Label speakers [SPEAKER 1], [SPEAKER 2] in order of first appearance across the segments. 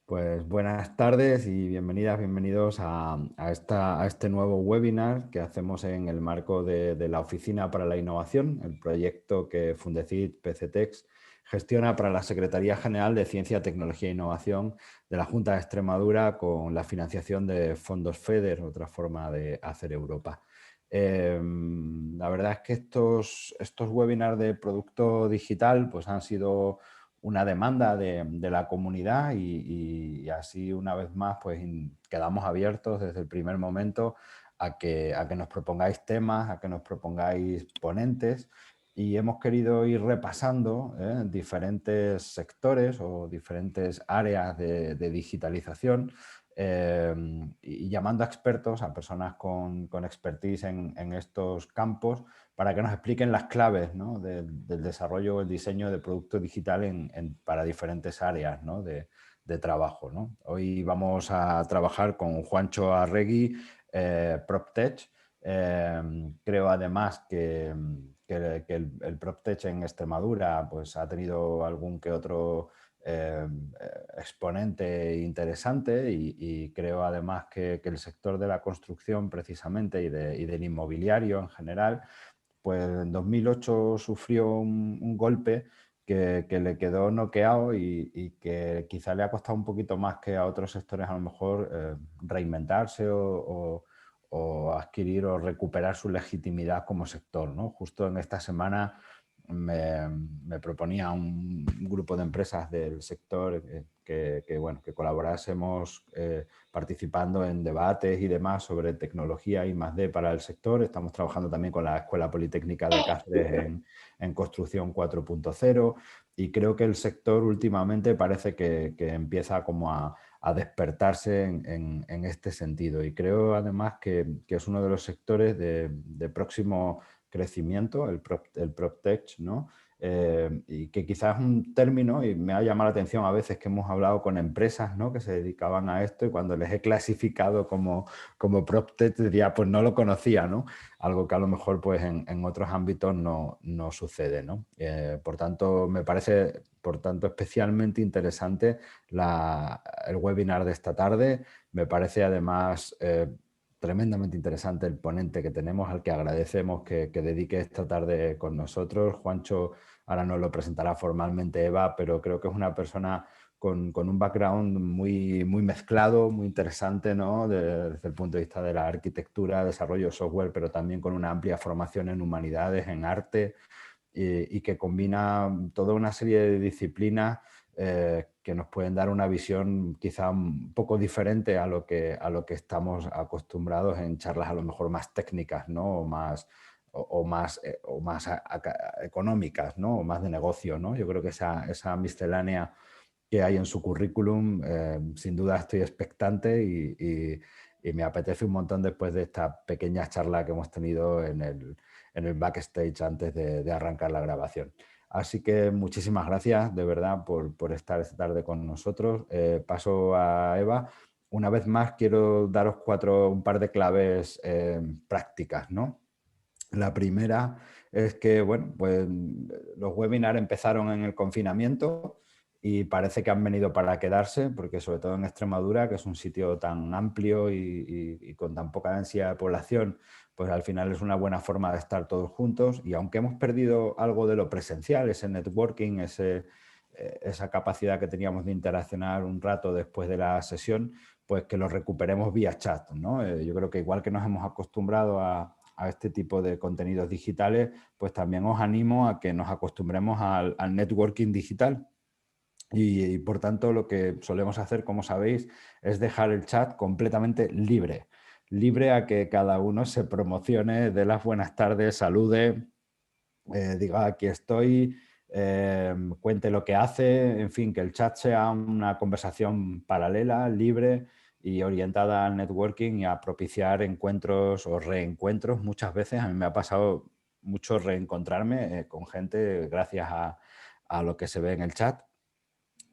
[SPEAKER 1] Pues buenas tardes y bienvenidas, bienvenidos a este nuevo webinar que hacemos en el marco de la Oficina para la Innovación, el proyecto que Fundecid PCTEX gestiona para la Secretaría General de Ciencia, Tecnología e Innovación de la Junta de Extremadura con la financiación de fondos FEDER, otra forma de hacer Europa. La verdad es que estos webinars de producto digital pues han sido una demanda de la comunidad y así una vez más pues quedamos abiertos desde el primer momento a que nos propongáis temas, a que nos propongáis ponentes y hemos querido ir repasando diferentes sectores o diferentes áreas de digitalización y llamando a expertos, a personas con expertise en estos campos para que nos expliquen las claves, ¿no?, del desarrollo o el diseño de producto digital para diferentes áreas, ¿no?, de trabajo, ¿no? Hoy vamos a trabajar con Juancho Arregui, PropTech. Creo además que el PropTech en Extremadura pues, ha tenido algún que otro exponente interesante y creo además que el sector de la construcción precisamente y del inmobiliario en general pues en 2008 sufrió un golpe que le quedó noqueado y que quizá le ha costado un poquito más que a otros sectores a lo mejor reinventarse o adquirir o recuperar su legitimidad como sector, ¿no? Justo en esta semana me proponía un grupo de empresas del sector bueno, que colaborásemos participando en debates y demás sobre tecnología I+D para el sector. Estamos trabajando también con la Escuela Politécnica de Cáceres en construcción 4.0 y creo que el sector últimamente parece que empieza como a despertarse en este sentido y creo además que es uno de los sectores de próximo crecimiento, el PropTech, ¿no? Y que quizás es un término, y me ha llamado la atención a veces que hemos hablado con empresas, ¿no?, que se dedicaban a esto y cuando les he clasificado como PropTech diría, pues no lo conocía, ¿no? Algo que a lo mejor pues en otros ámbitos no sucede, ¿no? Por tanto, me parece especialmente interesante el webinar de esta tarde. Me parece además tremendamente interesante el ponente que tenemos, al que agradecemos que dedique esta tarde con nosotros. Juancho ahora nos lo presentará formalmente Eva, pero creo que es una persona con un background muy mezclado, muy interesante, ¿no?, desde el punto de vista de la arquitectura, desarrollo de software, pero también con una amplia formación en humanidades, en arte, y que combina toda una serie de disciplinas que nos pueden dar una visión quizá un poco diferente a lo que estamos acostumbrados en charlas a lo mejor más técnicas, ¿no?, o más económicas, ¿no?, o más de negocio, ¿no? Yo creo que esa miscelánea que hay en su currículum, sin duda estoy expectante y me apetece un montón después de esta pequeña charla que hemos tenido en el backstage antes de arrancar la grabación. Así que muchísimas gracias de verdad por estar esta tarde con nosotros. Paso a Eva. Una vez más quiero daros un par de claves prácticas, ¿no? La primera es que, bueno, pues los webinars empezaron en el confinamiento y parece que han venido para quedarse, porque sobre todo en Extremadura, que es un sitio tan amplio y con tan poca densidad de población, pues al final es una buena forma de estar todos juntos. Y aunque hemos perdido algo de lo presencial, ese networking, esa capacidad que teníamos de interaccionar un rato después de la sesión, pues que lo recuperemos vía chat, ¿no? Yo creo que igual que nos hemos acostumbrado a este tipo de contenidos digitales, pues también os animo a que nos acostumbremos al networking digital. Y por tanto lo que solemos hacer, como sabéis, es dejar el chat completamente libre. Libre a que cada uno se promocione, dé las buenas tardes, salude, diga aquí estoy, cuente lo que hace, en fin, que el chat sea una conversación paralela, libre y orientada al networking y a propiciar encuentros o reencuentros. Muchas veces a mí me ha pasado mucho reencontrarme con gente gracias a lo que se ve en el chat.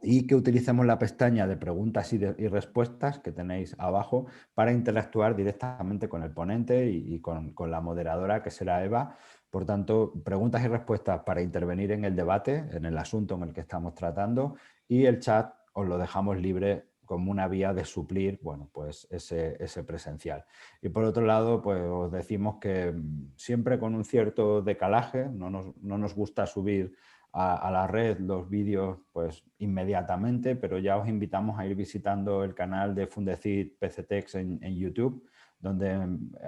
[SPEAKER 1] Y que utilicemos la pestaña de preguntas y respuestas que tenéis abajo para interactuar directamente con el ponente y con la moderadora, que será Eva. Por tanto, preguntas y respuestas para intervenir en el debate, en el asunto en el que estamos tratando, y el chat os lo dejamos libre como una vía de suplir, bueno, pues ese presencial. Y por otro lado, pues os decimos que siempre con un cierto decalaje, no nos gusta subir a la red los vídeos pues inmediatamente, pero ya os invitamos a ir visitando el canal de Fundecid PCTex en YouTube, donde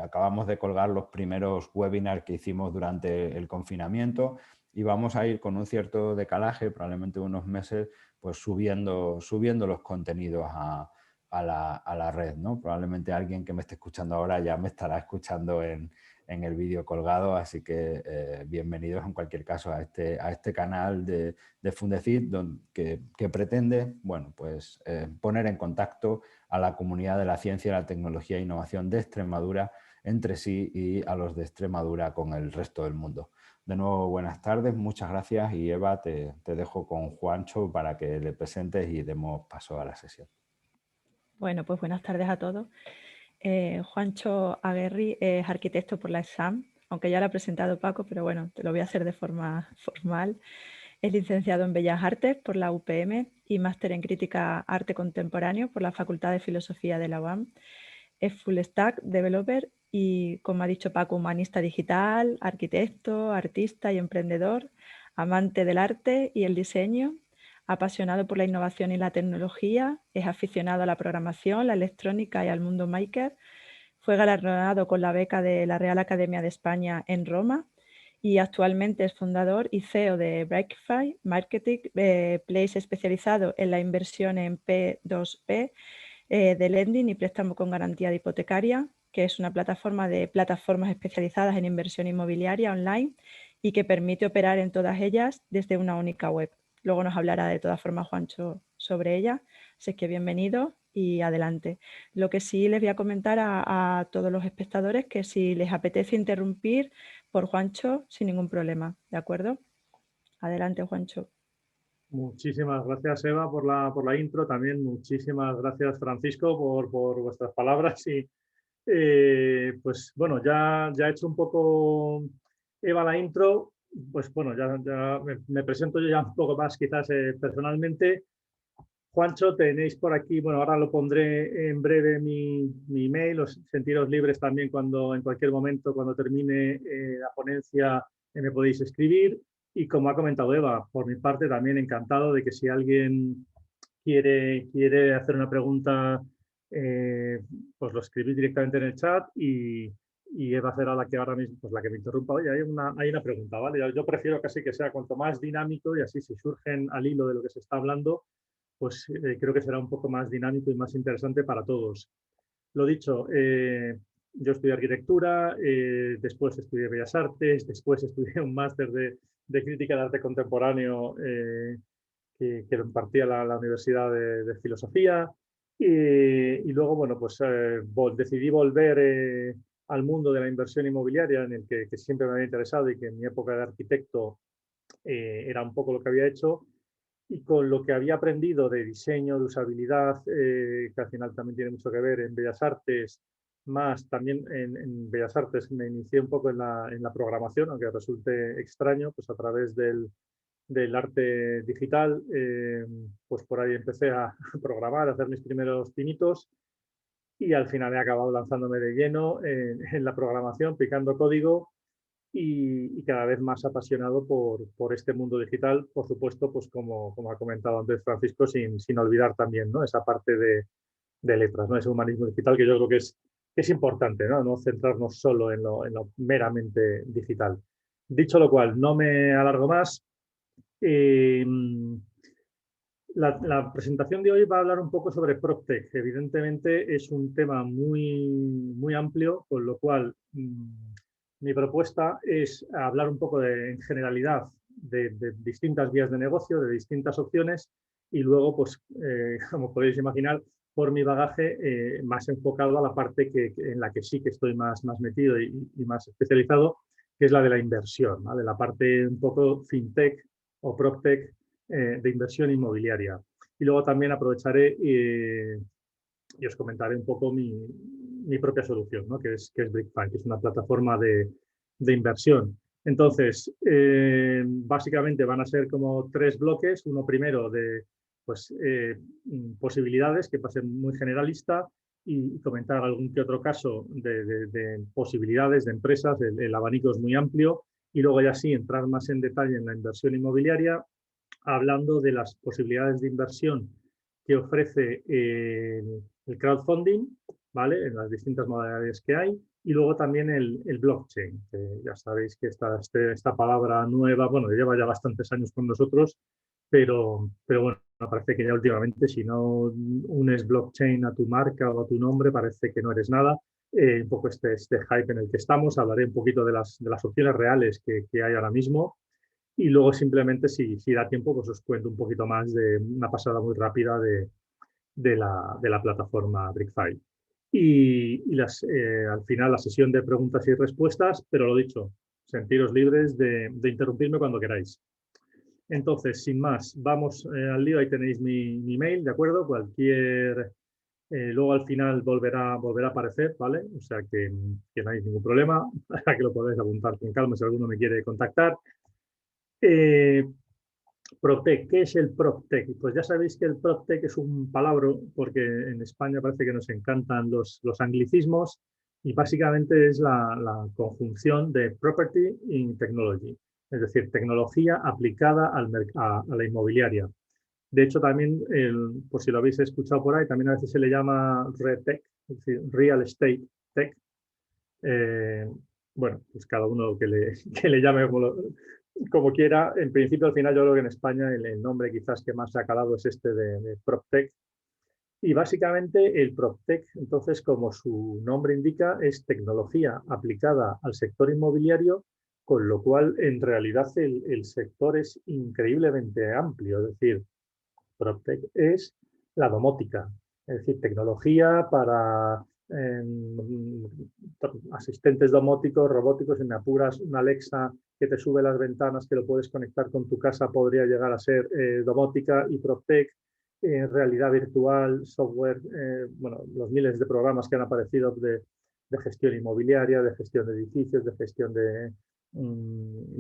[SPEAKER 1] acabamos de colgar los primeros webinars que hicimos durante el confinamiento, y vamos a ir con un cierto decalaje, probablemente unos meses, pues subiendo los contenidos a la red, ¿no? Probablemente alguien que me esté escuchando ahora ya me estará escuchando en el vídeo colgado, así que bienvenidos en cualquier caso a este canal de Fundecid, que pretende, bueno, pues, poner en contacto a la comunidad de la ciencia, la tecnología e innovación de Extremadura entre sí y a los de Extremadura con el resto del mundo. De nuevo, buenas tardes, muchas gracias, y Eva, te dejo con Juancho para que le presentes y demos paso a la sesión.
[SPEAKER 2] Bueno, pues buenas tardes a todos. Juancho Aguerri es arquitecto por la ESAM, aunque ya lo ha presentado Paco, pero bueno, te lo voy a hacer de forma formal. Es licenciado en Bellas Artes por la UPM y máster en Crítica Arte Contemporáneo por la Facultad de Filosofía de la UAM. Es full stack developer y, como ha dicho Paco, humanista digital, arquitecto, artista y emprendedor, amante del arte y el diseño, apasionado por la innovación y la tecnología, es aficionado a la programación, la electrónica y al mundo maker. Fue galardonado con la beca de la Real Academia de España en Roma y actualmente es fundador y CEO de Breakify Marketing Place, especializado en la inversión en P2P, de lending y préstamo con garantía de hipotecaria, que es una plataforma de plataformas especializadas en inversión inmobiliaria online y que permite operar en todas ellas desde una única web. Luego nos hablará de todas formas Juancho sobre ella, así que bienvenido y adelante. Lo que sí les voy a comentar a todos los espectadores, que si les apetece interrumpir por Juancho, sin ningún problema, ¿de acuerdo? Adelante, Juancho.
[SPEAKER 3] Muchísimas gracias, Eva, por la intro. También muchísimas gracias, Francisco, por vuestras palabras. Y pues bueno, ya ha hecho un poco Eva la intro. Pues bueno, ya me presento yo ya un poco más quizás personalmente. Juancho, tenéis por aquí, bueno, ahora lo pondré en breve mi email, os sentiros libres también en cualquier momento, cuando termine la ponencia, me podéis escribir. Y como ha comentado Eva, por mi parte también encantado de que si alguien quiere hacer una pregunta, pues lo escribís directamente en el chat y Eva será la que ahora mismo, pues la que me interrumpa. Oye, hay una pregunta, ¿vale? Yo prefiero casi que sea cuanto más dinámico y así si surgen al hilo de lo que se está hablando, pues creo que será un poco más dinámico y más interesante para todos. Lo dicho, yo estudié arquitectura, después estudié Bellas Artes, después estudié un máster de crítica de arte contemporáneo que lo impartía la Universidad de Filosofía, y luego, bueno, pues decidí volver al mundo de la inversión inmobiliaria, en el que siempre me había interesado y que en mi época de arquitecto era un poco lo que había hecho. Y con lo que había aprendido de diseño, de usabilidad, que al final también tiene mucho que ver en Bellas Artes, más también en Bellas Artes me inicié un poco en la programación, aunque resulte extraño, pues a través del arte digital, pues por ahí empecé a programar, a hacer mis primeros pinitos, y al final he acabado lanzándome de lleno en la programación, picando código, y cada vez más apasionado por este mundo digital, por supuesto, pues como ha comentado antes Francisco, sin olvidar también, ¿no?, esa parte de letras, ¿no?, ese humanismo digital que yo creo que es importante, ¿no?, no centrarnos solo en lo meramente digital. Dicho lo cual, no me alargo más. La presentación de hoy va a hablar un poco sobre PropTech. Evidentemente es un tema muy amplio, con lo cual mi propuesta es hablar un poco en generalidad de distintas vías de negocio, de distintas opciones, y luego, pues, como podéis imaginar, por mi bagaje más enfocado a la parte en la que sí que estoy más metido y más especializado, que es la de la inversión, ¿vale? La parte un poco fintech o proptech de inversión inmobiliaria. Y luego también aprovecharé y os comentaré un poco mi propia solución, ¿no?, que es Brickfy, que es una plataforma de inversión. Entonces, básicamente van a ser como tres bloques. Uno primero de posibilidades, que pasen muy generalista, y comentar algún que otro caso de posibilidades de empresas. El abanico es muy amplio, y luego ya sí entrar más en detalle en la inversión inmobiliaria, hablando de las posibilidades de inversión que ofrece el crowdfunding, ¿vale? En las distintas modalidades que hay, y luego también el blockchain, que ya sabéis que esta palabra nueva, bueno, lleva ya bastantes años con nosotros, pero bueno, parece que ya últimamente, si no unes blockchain a tu marca o a tu nombre, parece que no eres nada. Un poco este hype en el que estamos. Hablaré un poquito de las opciones reales que hay ahora mismo, y luego simplemente, si da tiempo, pues os cuento un poquito más de una pasada muy rápida de la plataforma BrickFi. Y al final la sesión de preguntas y respuestas, pero lo dicho, sentiros libres de interrumpirme cuando queráis. Entonces, sin más, vamos al lío. Ahí tenéis mi mail, ¿de acuerdo? Luego al final volverá a aparecer, ¿vale? O sea que no hay ningún problema, para que lo podáis apuntar con calma si alguno me quiere contactar. PropTech, ¿qué es el PropTech? Pues ya sabéis que el PropTech es un palabra, porque en España parece que nos encantan los anglicismos, y básicamente es la conjunción de Property y Technology, es decir, tecnología aplicada a la inmobiliaria. De hecho, también, por si lo habéis escuchado por ahí, también a veces se le llama RETech, es decir, Real Estate Tech. Bueno, pues cada uno que le llame como quiera. En principio, al final, yo creo que en España el nombre quizás que más se ha calado es este de PropTech. Y básicamente el PropTech, entonces, como su nombre indica, es tecnología aplicada al sector inmobiliario, con lo cual en realidad el sector es increíblemente amplio. Es decir, PropTech es la domótica, es decir, tecnología para asistentes domóticos, robóticos. Si me apuras, una Alexa que te sube las ventanas, que lo puedes conectar con tu casa, podría llegar a ser domótica y PropTech. Realidad virtual, software, bueno, los miles de programas que han aparecido de gestión inmobiliaria, de gestión de edificios, de gestión de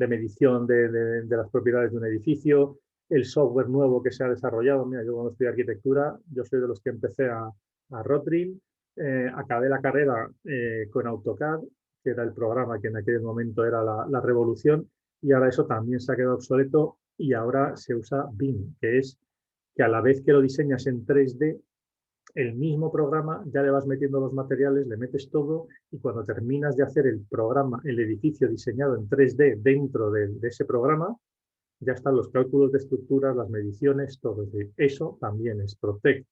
[SPEAKER 3] medición de las propiedades de un edificio, el software nuevo que se ha desarrollado. Mira, yo cuando estudié arquitectura, yo soy de los que empecé a Rotring, acabé la carrera con AutoCAD, que era el programa que en aquel momento era la revolución, y ahora eso también se ha quedado obsoleto, y ahora se usa BIM, que es que a la vez que lo diseñas en 3D, el mismo programa ya le vas metiendo los materiales, le metes todo, y cuando terminas de hacer el programa, el edificio diseñado en 3D dentro de ese programa, ya están los cálculos de estructuras, las mediciones, todo. Eso también es PropTech.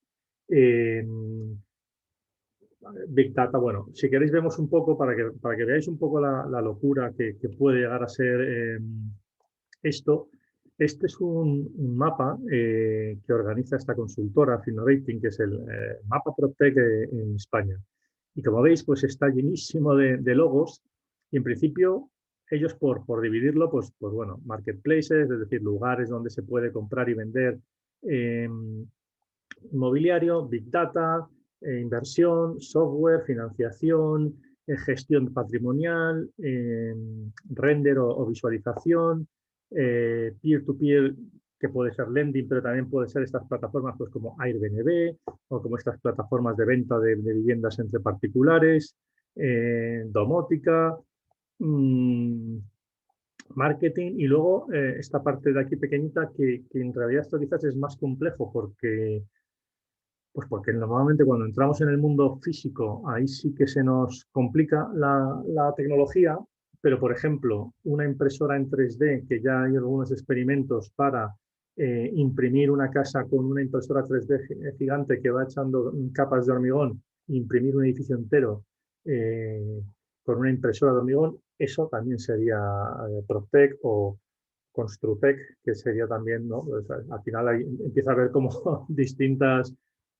[SPEAKER 3] Big Data, bueno, si queréis vemos un poco, para que veáis un poco la locura que puede llegar a ser esto. Este es un mapa que organiza esta consultora, Finnorating, que es el mapa PropTech en España. Y como veis, pues está llenísimo de logos, y en principio ellos por dividirlo, pues bueno, marketplaces, es decir, lugares donde se puede comprar y vender inmobiliario, Big Data, inversión, software, financiación, gestión patrimonial, render o visualización, peer-to-peer, que puede ser lending, pero también puede ser estas plataformas pues como Airbnb, o como estas plataformas de venta de viviendas entre particulares, domótica, marketing, y luego esta parte de aquí pequeñita que en realidad esto quizás es más complejo, porque normalmente cuando entramos en el mundo físico, ahí sí que se nos complica la tecnología, pero por ejemplo, una impresora en 3D, que ya hay algunos experimentos para imprimir una casa con una impresora 3D gigante que va echando capas de hormigón, imprimir un edificio entero con una impresora de hormigón, eso también sería PropTech o Construtech, que sería también, ¿no? Pues, al final empieza a haber como distintas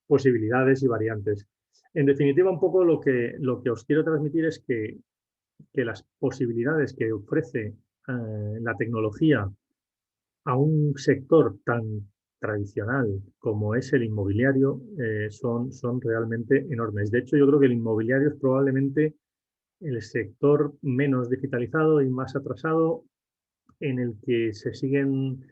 [SPEAKER 3] posibilidades y variantes. En definitiva, un poco lo que os quiero transmitir es que las posibilidades que ofrece la tecnología a un sector tan tradicional como es el inmobiliario son realmente enormes. De hecho, yo creo que el inmobiliario es probablemente el sector menos digitalizado y más atrasado, en el que se siguen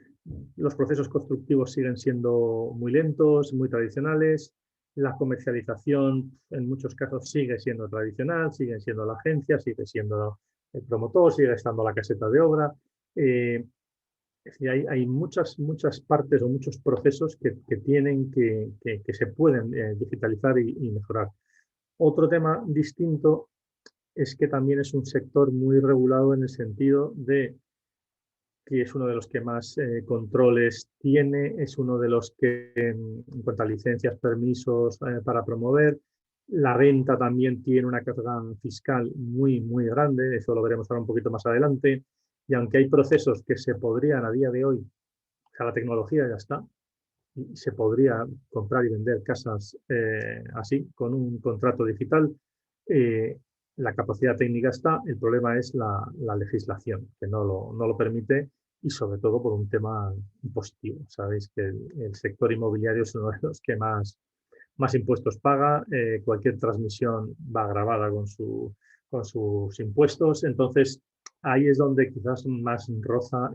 [SPEAKER 3] los procesos constructivos siguen siendo muy lentos, muy tradicionales. La comercialización en muchos casos sigue siendo tradicional, sigue siendo la agencia, sigue siendo el promotor, sigue estando la caseta de obra. Es decir, hay muchas partes o muchos procesos que tienen que se pueden digitalizar y mejorar. Otro tema distinto es que también es un sector muy regulado en el sentido de que es uno de los que más controles tiene, es uno de los que, en cuanto a licencias, permisos para promover, la renta también tiene una carga fiscal muy grande, eso lo veremos ahora un poquito más adelante, y aunque hay procesos que se podrían a día de hoy, o sea, la tecnología ya está, y se podría comprar y vender casas así, con un contrato digital, la capacidad técnica está, el problema es la legislación, que no lo permite y sobre todo por un tema impositivo. Sabéis que el sector inmobiliario es uno de los que más impuestos paga, cualquier transmisión va grabada con sus impuestos, entonces ahí es donde quizás más roza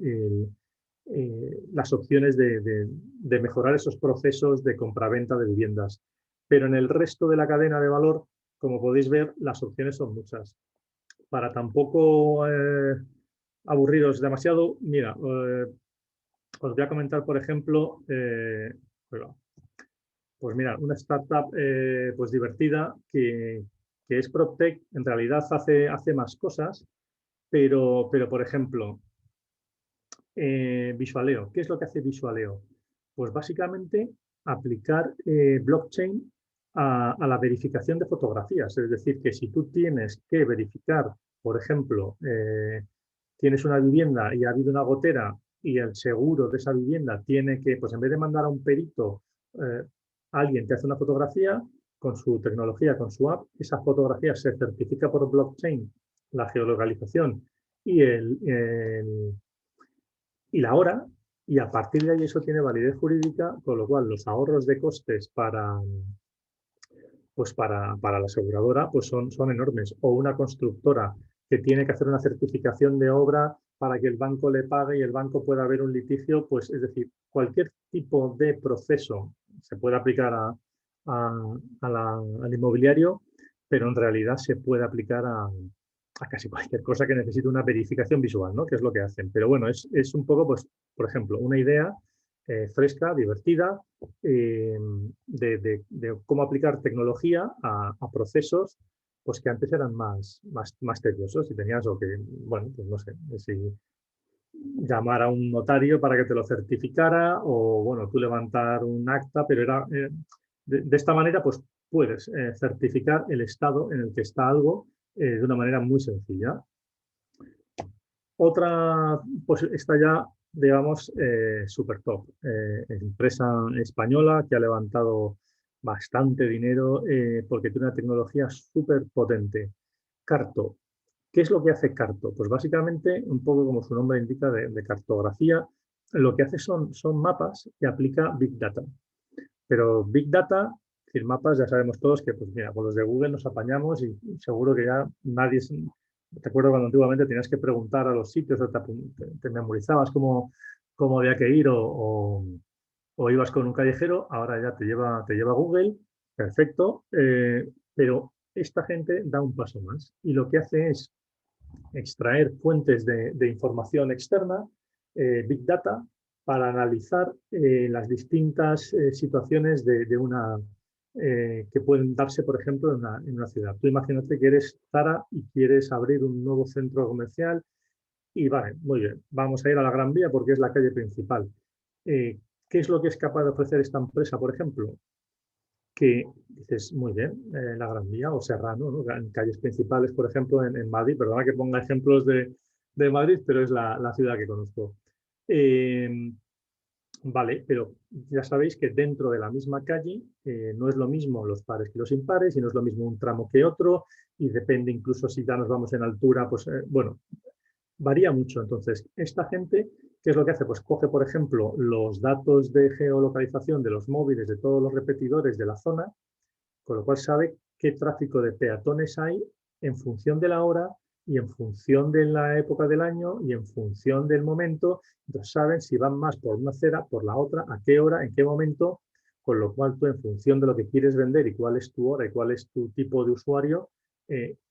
[SPEAKER 3] las opciones de mejorar esos procesos de compraventa de viviendas. Pero en el resto de la cadena de valor, como podéis ver, las opciones son muchas. Para tampoco aburriros demasiado, mira, os voy a comentar, por ejemplo, pues mira, una startup pues divertida que es PropTech, en realidad hace más cosas, pero por ejemplo, Visualeo. ¿Qué es lo que hace Visualeo? Pues básicamente aplicar blockchain a la verificación de fotografías. Es decir, que si tú tienes que verificar, por ejemplo, tienes una vivienda y ha habido una gotera y el seguro de esa vivienda tiene que, pues en vez de mandar a un perito, alguien te hace una fotografía con su tecnología, con su app, esa fotografía se certifica por blockchain, la geolocalización y la hora, y a partir de ahí eso tiene validez jurídica, con lo cual los ahorros de costes para la aseguradora pues son enormes. O una constructora que tiene que hacer una certificación de obra para que el banco le pague y el banco pueda ver un litigio, pues es decir, cualquier tipo de proceso se puede aplicar al inmobiliario, pero en realidad se puede aplicar a casi cualquier cosa que necesite una verificación visual, ¿no? Que es lo que hacen. Pero bueno, es un poco, pues, por ejemplo, una idea fresca, divertida, de cómo aplicar tecnología a procesos pues, que antes eran más tediosos y tenías o que, bueno, pues no sé, si llamar a un notario para que te lo certificara o, bueno, tú levantar un acta, pero era de esta manera, pues puedes certificar el estado en el que está algo de una manera muy sencilla. Otra, pues está ya, digamos, súper top. Empresa española que ha levantado bastante dinero porque tiene una tecnología súper potente. Carto. ¿Qué es lo que hace Carto? Pues básicamente, un poco como su nombre indica, de cartografía, lo que hace son mapas y aplica Big Data. Pero Big Data, es decir, mapas, ya sabemos todos que, pues mira, con los de Google nos apañamos y seguro que ya nadie... Te acuerdo cuando antiguamente tenías que preguntar a los sitios o te memorizabas cómo había que ir o ibas con un callejero, ahora ya te lleva Google, perfecto, pero esta gente da un paso más y lo que hace es extraer fuentes de información externa, Big Data, para analizar las distintas situaciones de una que pueden darse, por ejemplo, en una ciudad. Tú imagínate que eres Zara y quieres abrir un nuevo centro comercial y vale, muy bien, vamos a ir a la Gran Vía porque es la calle principal. ¿Qué es lo que es capaz de ofrecer esta empresa, por ejemplo? Que dices, muy bien, la Gran Vía o Serrano, ¿no? En calles principales, por ejemplo, en Madrid, perdona que ponga ejemplos de Madrid, pero es la ciudad que conozco. Vale, pero ya sabéis que dentro de la misma calle no es lo mismo los pares que los impares y no es lo mismo un tramo que otro y depende incluso si ya nos vamos en altura, pues bueno, varía mucho. Entonces, esta gente, ¿qué es lo que hace? Pues coge, por ejemplo, los datos de geolocalización de los móviles de todos los repetidores de la zona, con lo cual sabe qué tráfico de peatones hay en función de la hora y en función de la época del año y en función del momento, entonces saben si van más por una acera, por la otra, a qué hora, en qué momento, con lo cual tú en función de lo que quieres vender y cuál es tu hora y cuál es tu tipo de usuario,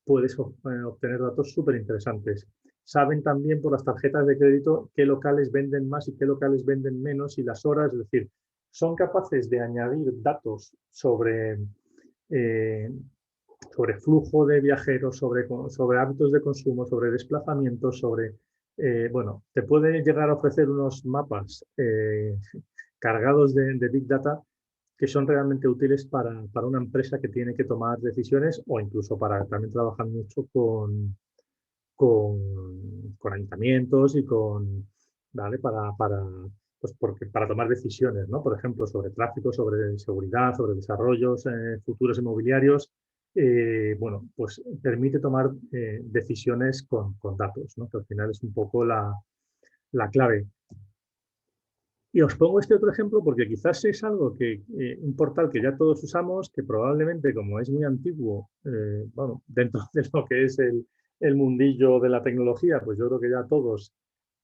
[SPEAKER 3] puedes obtener datos súper interesantes. Saben también por las tarjetas de crédito qué locales venden más y qué locales venden menos y las horas, es decir, son capaces de añadir datos sobre flujo de viajeros, sobre hábitos de consumo, sobre desplazamientos, bueno, te puede llegar a ofrecer unos mapas cargados de Big Data que son realmente útiles para una empresa que tiene que tomar decisiones o incluso para también trabajar mucho con ayuntamientos y ¿vale? Para tomar decisiones, ¿no? Por ejemplo, sobre tráfico, sobre seguridad, sobre desarrollos futuros inmobiliarios. Bueno, pues permite tomar decisiones con datos, ¿no? Que al final es un poco la clave. Y os pongo este otro ejemplo porque quizás es algo un portal que ya todos usamos, que probablemente como es muy antiguo, bueno, dentro de lo que es el mundillo de la tecnología, pues yo creo que ya todo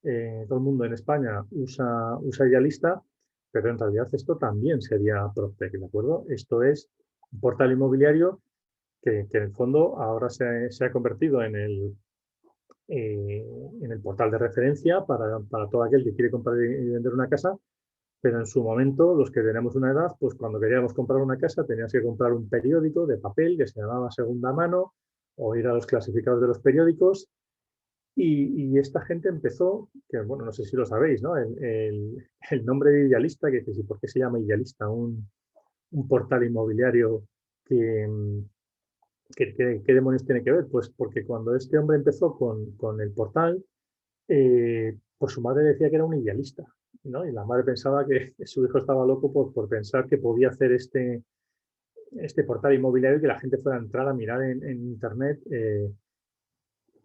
[SPEAKER 3] el mundo en España usa Idealista, pero en realidad esto también sería PropTech, ¿de acuerdo? Esto es un portal inmobiliario que en el fondo ahora se ha convertido en el portal de referencia para todo aquel que quiere comprar y vender una casa, pero en su momento, los que tenemos una edad, pues cuando queríamos comprar una casa tenías que comprar un periódico de papel que se llamaba Segunda Mano o ir a los clasificados de los periódicos y esta gente empezó, que bueno, no sé si lo sabéis, ¿no? El nombre de Idealista, que dices, ¿y por qué se llama Idealista? Un portal inmobiliario que, ¿qué demonios tiene que ver? Pues porque cuando este hombre empezó con el portal, pues su madre decía que era un idealista, ¿no? Y la madre pensaba que su hijo estaba loco por pensar que podía hacer este portal inmobiliario y que la gente fuera a entrar a mirar en internet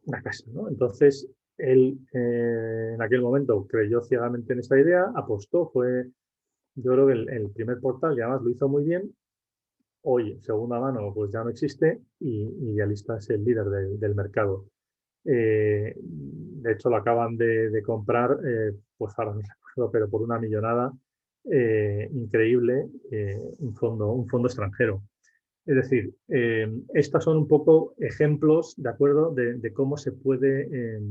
[SPEAKER 3] una casa, ¿no? Entonces, él en aquel momento creyó ciegamente en esta idea, apostó, yo creo que el primer portal, y además lo hizo muy bien. Hoy, segunda mano, pues ya no existe y Idealista es el líder del mercado. De hecho, lo acaban de comprar, pues ahora no recuerdo, pero por una millonada increíble, un fondo extranjero. Es decir, estos son un poco ejemplos, ¿de acuerdo?, de cómo se puede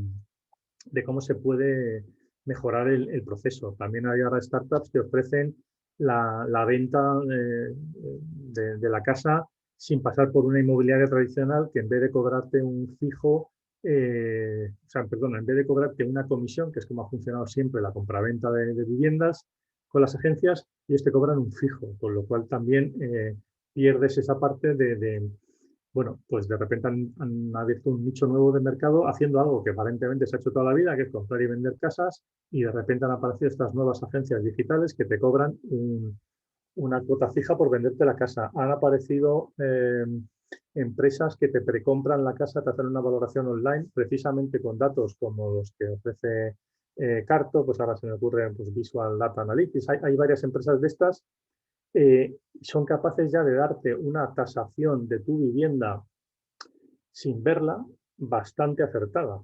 [SPEAKER 3] mejorar el proceso. También hay ahora startups que ofrecen la venta de la casa sin pasar por una inmobiliaria tradicional, que en vez de cobrarte un fijo, en vez de cobrarte una comisión, que es como ha funcionado siempre la compraventa de viviendas con las agencias, ellos te cobran un fijo, con lo cual también pierdes esa parte bueno, pues de repente han abierto un nicho nuevo de mercado haciendo algo que aparentemente se ha hecho toda la vida, que es comprar y vender casas, y de repente han aparecido estas nuevas agencias digitales que te cobran una cuota fija por venderte la casa. Han aparecido empresas que te precompran la casa, te hacen una valoración online, precisamente con datos como los que ofrece Carto, pues ahora se me ocurre pues, Visual Data Analytics. Hay varias empresas de estas. Son capaces ya de darte una tasación de tu vivienda sin verla bastante acertada.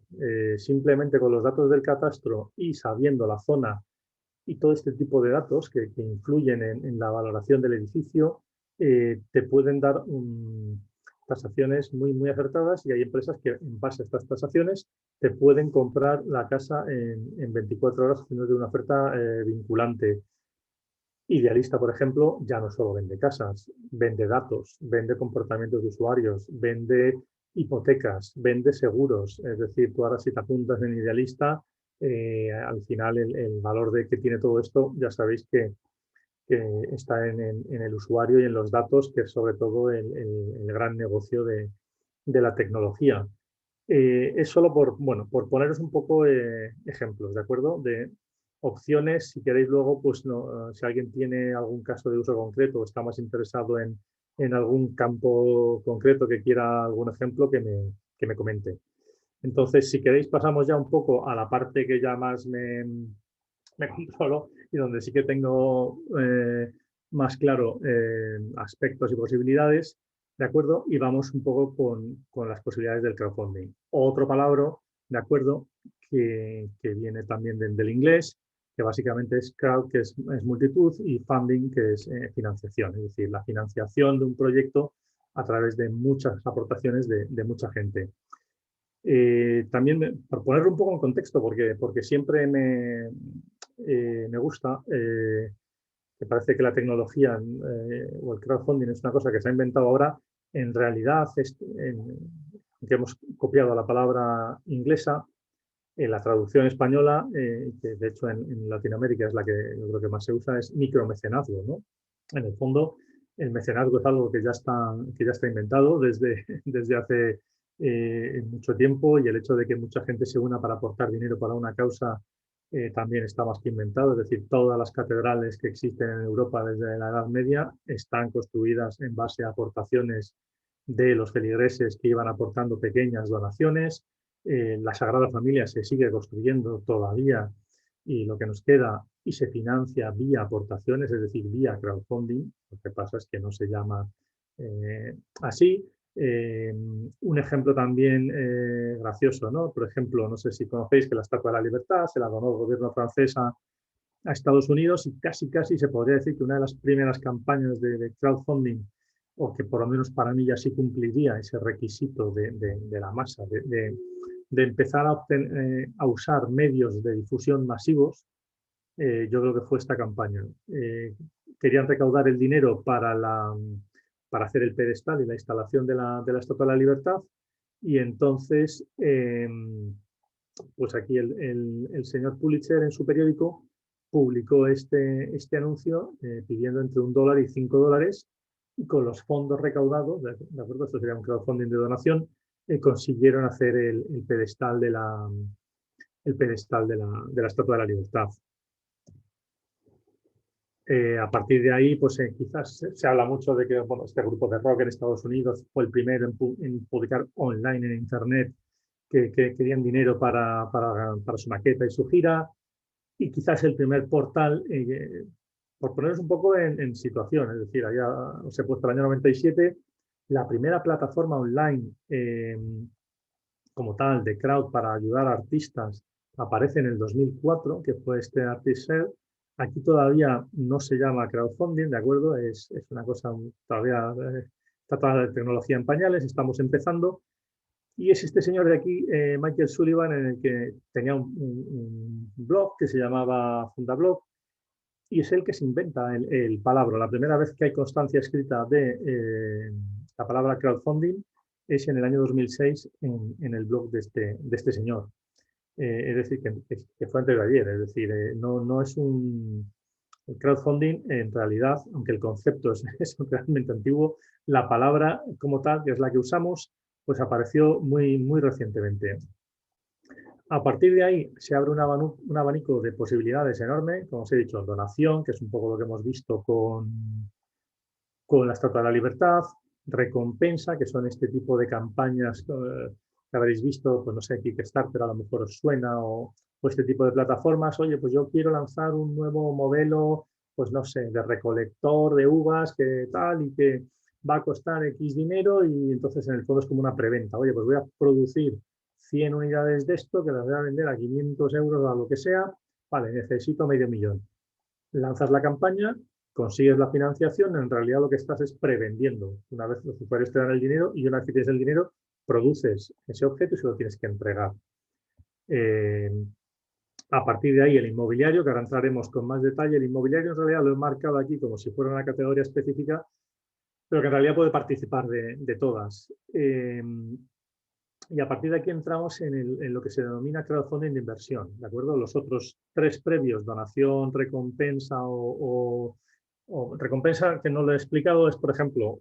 [SPEAKER 3] Simplemente con los datos del catastro y sabiendo la zona y todo este tipo de datos que influyen en la valoración del edificio, te pueden dar tasaciones muy, muy acertadas, y hay empresas que en base a estas tasaciones te pueden comprar la casa en 24 horas haciendo de una oferta vinculante. Idealista, por ejemplo, ya no solo vende casas, vende datos, vende comportamientos de usuarios, vende hipotecas, vende seguros. Es decir, tú ahora si te apuntas en Idealista, al final el valor que tiene todo esto, ya sabéis que está en el usuario y en los datos, que es sobre todo el gran negocio de la tecnología. Es solo por poneros un poco ejemplos, ¿de acuerdo? De opciones, si queréis luego, pues si alguien tiene algún caso de uso concreto o está más interesado en algún campo concreto que quiera algún ejemplo, que me comente. Entonces, si queréis, pasamos ya un poco a la parte que ya más me controlo y donde sí que tengo más claro aspectos y posibilidades. ¿de acuerdo? Y vamos un poco con las posibilidades del crowdfunding. Otro palabra, ¿de acuerdo? Que viene también del inglés, que básicamente es crowd, que es multitud, y funding, que es financiación, es decir, la financiación de un proyecto a través de muchas aportaciones de mucha gente. También, por ponerlo un poco en contexto, porque siempre me gusta, que parece que la tecnología o el crowdfunding es una cosa que se ha inventado ahora, en realidad, que hemos copiado la palabra inglesa, en la traducción española, que de hecho en Latinoamérica es la que yo creo que más se usa, es micromecenazgo, ¿no? En el fondo, el mecenazgo es algo que ya está inventado desde hace mucho tiempo, y el hecho de que mucha gente se una para aportar dinero para una causa también está más que inventado. Es decir, todas las catedrales que existen en Europa desde la Edad Media están construidas en base a aportaciones de los feligreses que iban aportando pequeñas donaciones. La Sagrada Familia se sigue construyendo todavía, y lo que nos queda, y se financia vía aportaciones, es decir, vía crowdfunding. Lo que pasa es que no se llama así. Un ejemplo también gracioso, ¿no? Por ejemplo, no sé si conocéis que la Estatua de la Libertad se la donó el gobierno francés a Estados Unidos, y casi se podría decir que una de las primeras campañas de crowdfunding, o que por lo menos para mí ya sí cumpliría ese requisito de la masa, de empezar a usar medios de difusión masivos, yo creo que fue esta campaña. Querían recaudar el dinero para hacer el pedestal y la instalación de la Estatua de la Libertad, y entonces, pues aquí el señor Pulitzer en su periódico publicó este anuncio pidiendo entre $1 y $5, y con los fondos recaudados, ¿de acuerdo? Esto sería un crowdfunding de donación, consiguieron hacer el pedestal de la Estatua de la Libertad. A partir de ahí, pues quizás se habla mucho de que este grupo de rock en Estados Unidos fue el primero en publicar online en Internet que querían dinero para su maqueta y su gira, y quizás el primer portal, por poneros un poco en situación, es decir, allá os he puesto el año 97, la primera plataforma online como tal de crowd para ayudar a artistas aparece en el 2004, que fue este ArtistShare. Aquí todavía no se llama crowdfunding, ¿de acuerdo? Es una cosa todavía, está toda la tecnología en pañales, estamos empezando. Y es este señor de aquí, Michael Sullivan, en el que tenía un blog que se llamaba Fundablog, y es el que se inventa el palabra. La primera vez que hay constancia escrita de la palabra crowdfunding es en el año 2006 en el blog de este señor. Es decir, que fue antes de ayer. Es decir, no es el crowdfunding, en realidad, aunque el concepto es realmente antiguo, la palabra como tal, que es la que usamos, pues apareció muy recientemente. A partir de ahí se abre un abanico de posibilidades enorme, como os he dicho, donación, que es un poco lo que hemos visto con la Estatua de la Libertad, recompensa, que son este tipo de campañas que habréis visto, pues no sé, Kickstarter a lo mejor os suena, o este tipo de plataformas. Oye, pues yo quiero lanzar un nuevo modelo, pues no sé, de recolector de uvas, que tal, y que va a costar X dinero, y entonces en el fondo es como una preventa. Oye, pues voy a producir 100 unidades de esto, que las voy a vender a 500 euros, a lo que sea. Vale, necesito $500,000. Lanzas la campaña, consigues la financiación, en realidad lo que estás es prevendiendo. Una vez los usuarios te dan el dinero, y una vez que tienes el dinero, produces ese objeto y se lo tienes que entregar. A partir de ahí, el inmobiliario, que ahora entraremos con más detalle. El inmobiliario en realidad lo he marcado aquí como si fuera una categoría específica, pero que en realidad puede participar de todas. Y a partir de aquí entramos en lo que se denomina crowdfunding de inversión, ¿de acuerdo? Los otros tres previos, donación, recompensa o recompensa, que no lo he explicado, es, por ejemplo,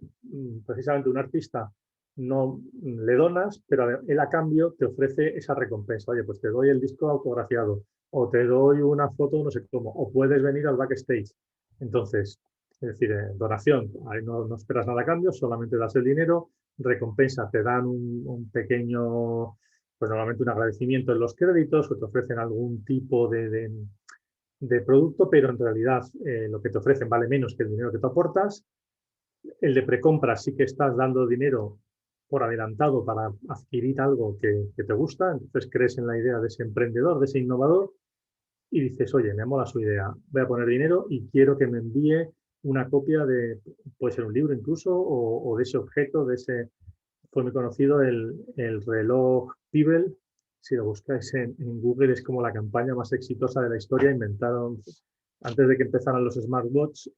[SPEAKER 3] precisamente un artista no le donas, pero él a cambio te ofrece esa recompensa. Oye, pues te doy el disco autografiado, o te doy una foto, no sé cómo, o puedes venir al backstage. Entonces, es decir, donación, ahí no esperas nada a cambio, solamente das el dinero. Recompensa, te dan un pequeño, pues normalmente un agradecimiento en los créditos, o te ofrecen algún tipo de producto, pero en realidad lo que te ofrecen vale menos que el dinero que tú aportas. El de precompra sí que estás dando dinero por adelantado para adquirir algo que te gusta, entonces crees en la idea de ese emprendedor, de ese innovador, y dices, oye, me mola su idea, voy a poner dinero y quiero que me envíe una copia de, puede ser un libro incluso, o de ese objeto, de ese, fue muy conocido el reloj Pebble. Si lo buscáis en Google, es como la campaña más exitosa de la historia. Inventaron, antes de que empezaran los smartwatches,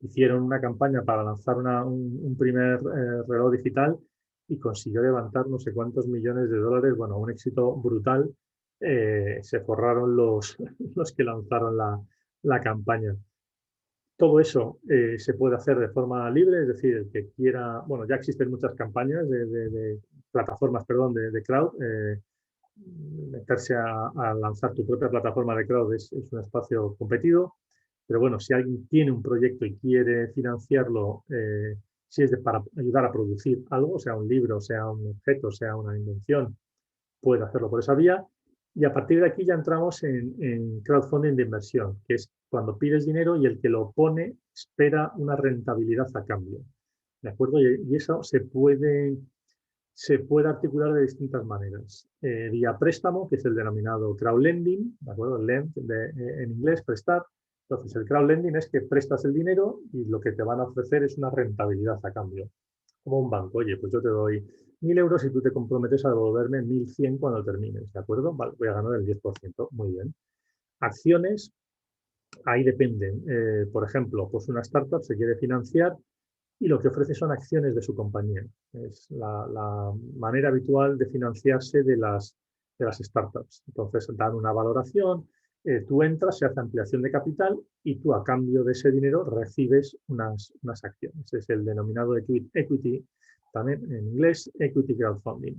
[SPEAKER 3] hicieron una campaña para lanzar un primer reloj digital y consiguió levantar no sé cuántos millones de dólares. Bueno, un éxito brutal. Se forraron los que lanzaron la campaña. Todo eso se puede hacer de forma libre, es decir, el que quiera, bueno, ya existen muchas campañas de plataformas, perdón, de crowd. Meterse a lanzar tu propia plataforma de crowd es un espacio competido, pero bueno, si alguien tiene un proyecto y quiere financiarlo, si es para ayudar a producir algo, sea un libro, sea un objeto, sea una invención, puede hacerlo por esa vía. Y a partir de aquí ya entramos en crowdfunding de inversión, que es cuando pides dinero y el que lo pone espera una rentabilidad a cambio. ¿De acuerdo? Y eso se puede articular de distintas maneras. Vía préstamo, que es el denominado crowdlending, ¿de acuerdo? Lend en inglés, prestar. Entonces, el crowdlending es que prestas el dinero y lo que te van a ofrecer es una rentabilidad a cambio. Como un banco, oye, pues yo te doy 1.000 euros y tú te comprometes a devolverme 1.100 cuando termines, ¿de acuerdo? Vale, voy a ganar el 10%, muy bien. Acciones, ahí dependen. Por ejemplo, pues una startup se quiere financiar y lo que ofrece son acciones de su compañía. Es la manera habitual de financiarse de las startups. Entonces, dan una valoración, tú entras, se hace ampliación de capital y tú a cambio de ese dinero recibes unas acciones. Es el denominado equity, también en inglés, equity crowdfunding.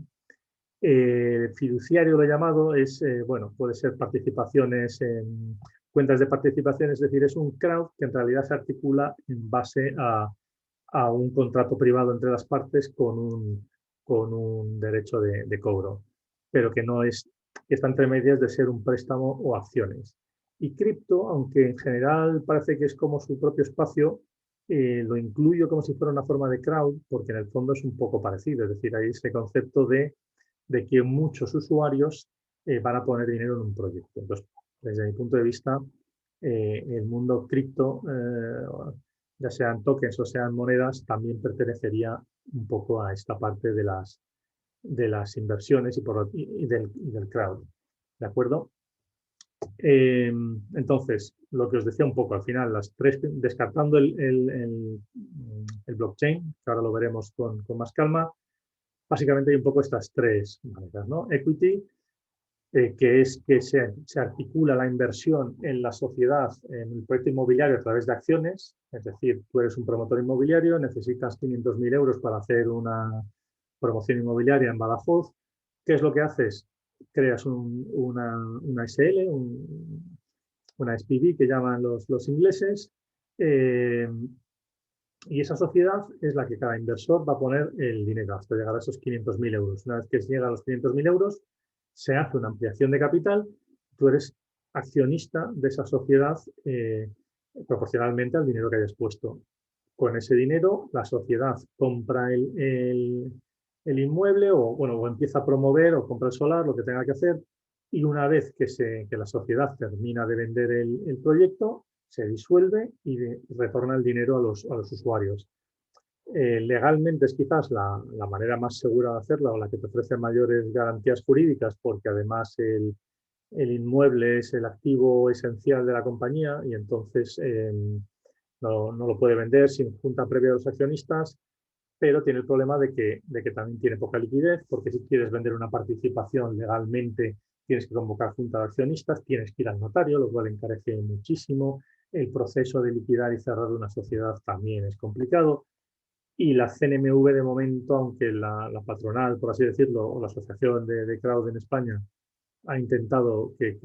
[SPEAKER 3] Fiduciario lo he llamado, es, bueno, puede ser participaciones en cuentas de participación, es decir, es un crowd que en realidad se articula en base a un contrato privado entre las partes con un derecho de cobro, pero que no es, que está entre medias de ser un préstamo o acciones. Y cripto, aunque en general parece que es como su propio espacio, lo incluyo como si fuera una forma de crowd, porque en el fondo es un poco parecido, es decir, hay ese concepto de que muchos usuarios van a poner dinero en un proyecto. Entonces, desde mi punto de vista, el mundo cripto, ya sean tokens o sean monedas, también pertenecería un poco a esta parte de las inversiones y del crowd. ¿De acuerdo? Entonces, lo que os decía un poco, al final, las tres, descartando el blockchain, que ahora lo veremos con más calma, básicamente hay un poco estas tres maneras, ¿no? Equity, que es que se articula la inversión en la sociedad, en el proyecto inmobiliario a través de acciones, es decir, tú eres un promotor inmobiliario, necesitas 500.000 euros para hacer una promoción inmobiliaria en Badajoz. ¿Qué es lo que haces? Creas una SL, una SPV que llaman los ingleses, y esa sociedad es la que cada inversor va a poner el dinero hasta llegar a esos 500.000 euros. Una vez que se llega a los 500.000 euros, se hace una ampliación de capital, tú eres accionista de esa sociedad proporcionalmente al dinero que hayas puesto. Con ese dinero, la sociedad compra el inmueble o empieza a promover o compra el solar, lo que tenga que hacer, y una vez que la sociedad termina de vender el proyecto, se disuelve y retorna el dinero a los usuarios. Legalmente es quizás la manera más segura de hacerla o la que te ofrece mayores garantías jurídicas, porque además el inmueble es el activo esencial de la compañía y entonces no lo puede vender sin junta previa de los accionistas, pero tiene el problema de que también tiene poca liquidez, porque si quieres vender una participación legalmente tienes que convocar junta de accionistas, tienes que ir al notario, lo cual encarece muchísimo. El proceso de liquidar y cerrar una sociedad también es complicado. Y la CNMV de momento, aunque la patronal, por así decirlo, o la Asociación de Crowd en España, ha intentado que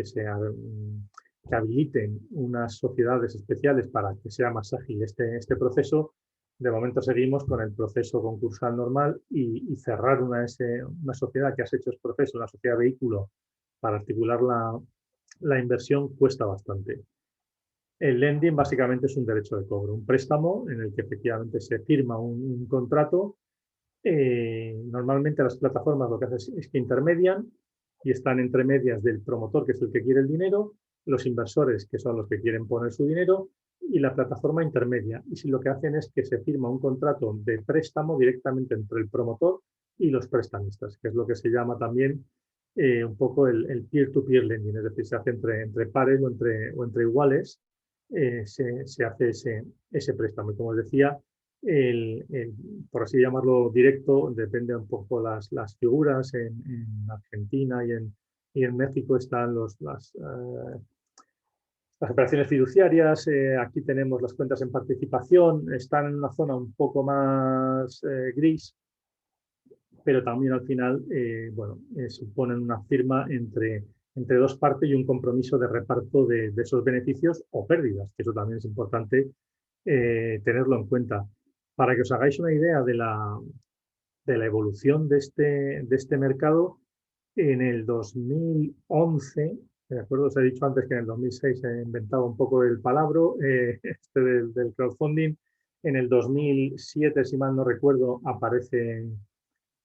[SPEAKER 3] habiliten unas sociedades especiales para que sea más ágil este proceso, de momento seguimos con el proceso concursal normal y cerrar una sociedad que has hecho ese proceso, una sociedad vehículo, para articular la inversión cuesta bastante. El lending básicamente es un derecho de cobro, un préstamo en el que efectivamente se firma un contrato. Normalmente las plataformas lo que hacen es que intermedian y están entre medias del promotor, que es el que quiere el dinero, los inversores, que son los que quieren poner su dinero, y la plataforma intermedia. Y si lo que hacen es que se firma un contrato de préstamo directamente entre el promotor y los prestamistas, que es lo que se llama también un poco el peer-to-peer lending, es decir, se hace entre pares o entre iguales, se hace ese préstamo. Y como os decía, por así llamarlo directo, depende un poco las figuras. En Argentina y en México están las operaciones fiduciarias. Aquí tenemos las cuentas en participación, están en una zona un poco más gris, pero también al final bueno, suponen una firma entre dos partes y un compromiso de reparto de esos beneficios o pérdidas, que eso también es importante tenerlo en cuenta. Para que os hagáis una idea de la evolución de este mercado, en el 2011, de acuerdo, os he dicho antes que en el 2006 se inventaba un poco el palabra del crowdfunding. En el 2007, si mal no recuerdo, aparece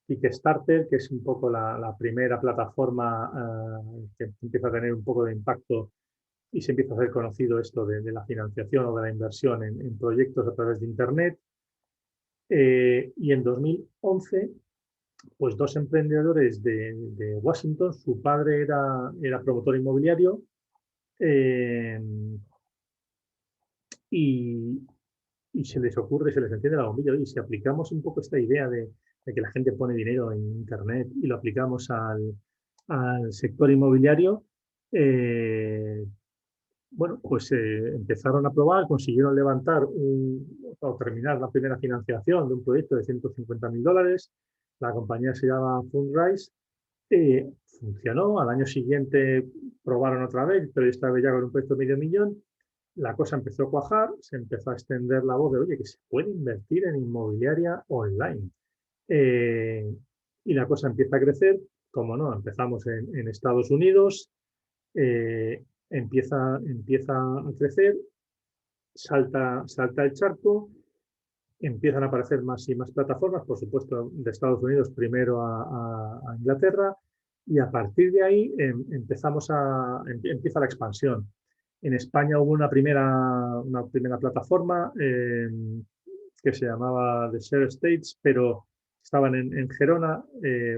[SPEAKER 3] Kickstarter, que es un poco la primera plataforma que empieza a tener un poco de impacto y se empieza a hacer conocido esto de la financiación o de la inversión en proyectos a través de Internet. Y en 2011, pues dos emprendedores de Washington, su padre era promotor inmobiliario y se les ocurre, se les enciende la bombilla. Y si aplicamos un poco esta idea de que la gente pone dinero en Internet y lo aplicamos al sector inmobiliario, bueno, pues empezaron a probar, consiguieron levantar o terminar la primera financiación de un proyecto de $150.000. La compañía se llama Fundrise. Funcionó. Al año siguiente probaron otra vez, pero esta vez ya con un proyecto de $500.000. La cosa empezó a cuajar, se empezó a extender la voz de, oye, que se puede invertir en inmobiliaria online. Y la cosa empieza a crecer. Como no, empezamos en Estados Unidos. Empieza a crecer, salta el charco, empiezan a aparecer más y más plataformas, por supuesto, de Estados Unidos primero a Inglaterra, y a partir de ahí empieza la expansión. En España hubo una primera plataforma que se llamaba The Share Estates, pero estaban en Gerona.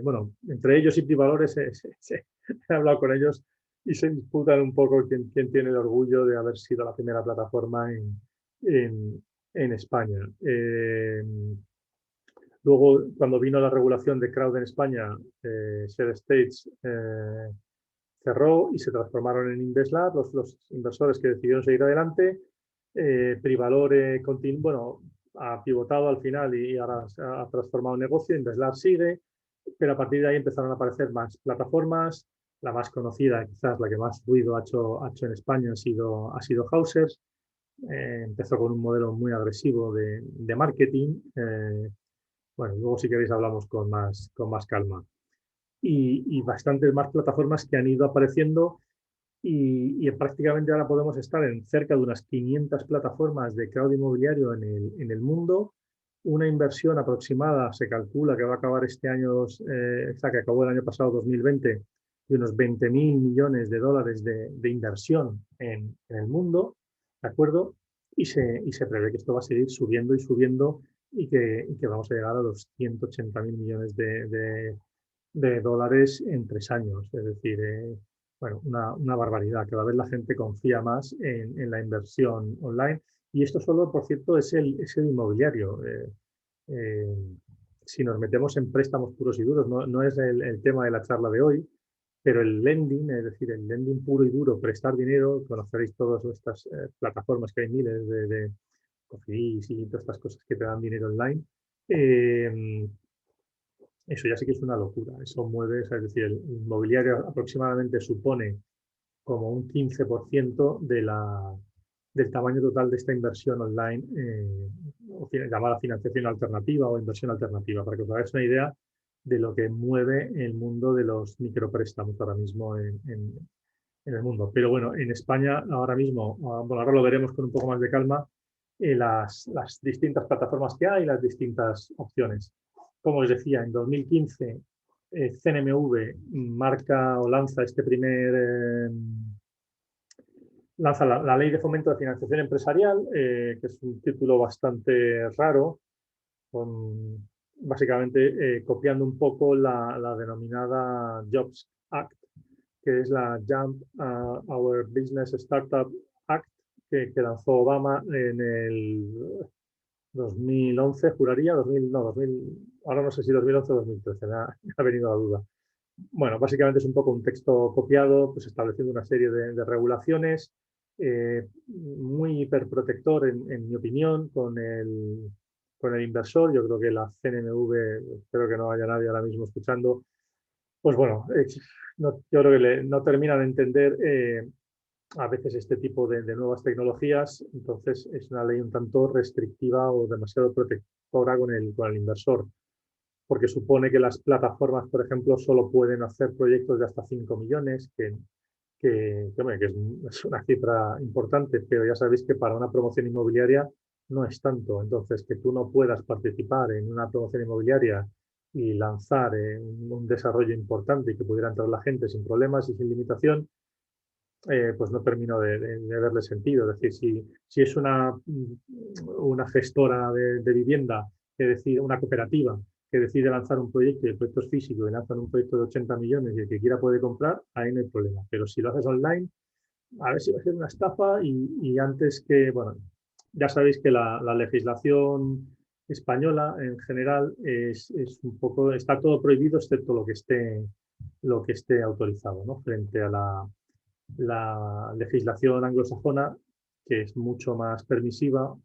[SPEAKER 3] Bueno, entre ellos y Privalores he hablado con ellos y se disputan un poco quién tiene el orgullo de haber sido la primera plataforma en España. Luego, cuando vino la regulación de crowd en España, Share Estates cerró y se transformaron en InvestLab, los inversores que decidieron seguir adelante. Privalore ha pivotado al final y ahora se ha transformado en negocio. InvestLab sigue, pero a partir de ahí empezaron a aparecer más plataformas. La más conocida, quizás la que más ruido ha hecho en España, ha sido Hausers. Empezó con un modelo muy agresivo de marketing. Bueno, luego si queréis hablamos con más calma. Y bastantes más plataformas que han ido apareciendo y prácticamente ahora podemos estar en cerca de unas 500 plataformas de crowd inmobiliario en el mundo. Una inversión aproximada se calcula que va a acabar este año, que acabó el año pasado, 2020, de unos $20.000 millones de inversión en el mundo, ¿de acuerdo? Y se prevé que esto va a seguir subiendo y subiendo y que vamos a llegar a los $180.000 millones de dólares en 3 años. Es decir, bueno, una barbaridad. Cada vez la gente confía más en la inversión online. Y esto solo, por cierto, es el inmobiliario. Si nos metemos en préstamos puros y duros, no es el tema de la charla de hoy, pero el lending, es decir, el lending puro y duro, prestar dinero, conoceréis todas estas plataformas que hay miles de Cofidis y todas estas cosas que te dan dinero online. Eso ya sí que es una locura. Eso mueve, es decir, el inmobiliario aproximadamente supone como un 15% del tamaño total de esta inversión online, llamada financiación alternativa o inversión alternativa, para que os hagáis una idea de lo que mueve el mundo de los micropréstamos ahora mismo en el mundo. Pero bueno, en España ahora mismo, bueno, ahora lo veremos con un poco más de calma, las distintas plataformas que hay, las distintas opciones. Como os decía, en 2015 CNMV marca o lanza este primer... lanza la Ley de Fomento de Financiación Empresarial, que es un título bastante raro, básicamente copiando un poco la denominada Jobs Act, que es la Jump Our Business Startup Act, que lanzó Obama en el 2011, juraría, 2000, no, 2000, ahora no sé si 2011 o 2013, me ha venido la duda. Bueno, básicamente es un poco un texto copiado, pues estableciendo una serie de regulaciones, muy hiperprotector, en mi opinión, con el inversor. Yo creo que la CNMV, espero que no haya nadie ahora mismo escuchando, pues bueno, yo creo que no terminan de entender a veces este tipo de nuevas tecnologías, entonces es una ley un tanto restrictiva o demasiado protectora con el inversor, porque supone que las plataformas, por ejemplo, solo pueden hacer proyectos de hasta 5 millones, que es una cifra importante, pero ya sabéis que para una promoción inmobiliaria no es tanto. Entonces, que tú no puedas participar en una promoción inmobiliaria y lanzar un desarrollo importante y que pudiera entrar la gente sin problemas y sin limitación, pues no termino de verle sentido. Es decir, si es una gestora de vivienda, que decide, una cooperativa, que decide lanzar un proyecto y el proyecto es físico y lanzan un proyecto de 80 millones y el que quiera puede comprar, ahí no hay problema. Pero si lo haces online, a ver si va a ser una estafa y antes que, bueno, ya sabéis que la legislación española en general es un poco, está todo prohibido excepto lo que esté autorizado, ¿no? Frente a la legislación anglosajona, que es mucho más permisiva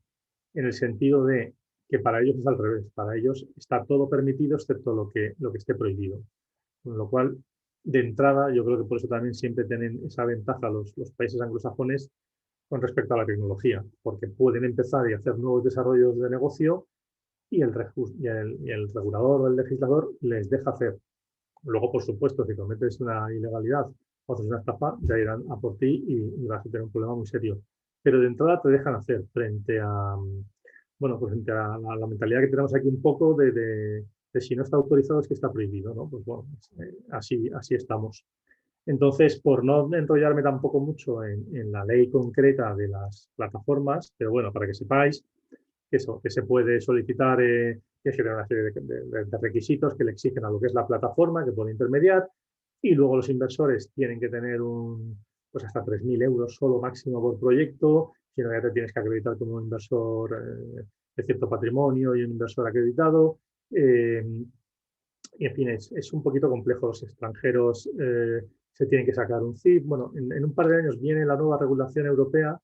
[SPEAKER 3] en el sentido de que para ellos es al revés, para ellos está todo permitido excepto lo que esté prohibido. Con lo cual, de entrada, yo creo que por eso también siempre tienen esa ventaja los países anglosajones con respecto a la tecnología, porque pueden empezar y hacer nuevos desarrollos de negocio y el regulador o el legislador les deja hacer. Luego, por supuesto, si cometes una ilegalidad o haces una estafa, ya irán a por ti y vas a tener un problema muy serio. Pero de entrada te dejan hacer frente a, bueno, pues frente a la mentalidad que tenemos aquí un poco de si no está autorizado es que está prohibido, ¿no? Pues bueno, así estamos. Entonces, por no enrollarme tampoco mucho en la ley concreta de las plataformas, pero bueno, para que sepáis que se puede solicitar, que genera una serie de requisitos que le exigen a lo que es la plataforma, que puede intermediar, y luego los inversores tienen que tener pues hasta 3.000 euros solo máximo por proyecto, sino que ya te tienes que acreditar como un inversor de cierto patrimonio y un inversor acreditado. Y en fin, es un poquito complejo. Los extranjeros se tienen que sacar un CIF. Bueno, en un par de años viene la nueva regulación europea,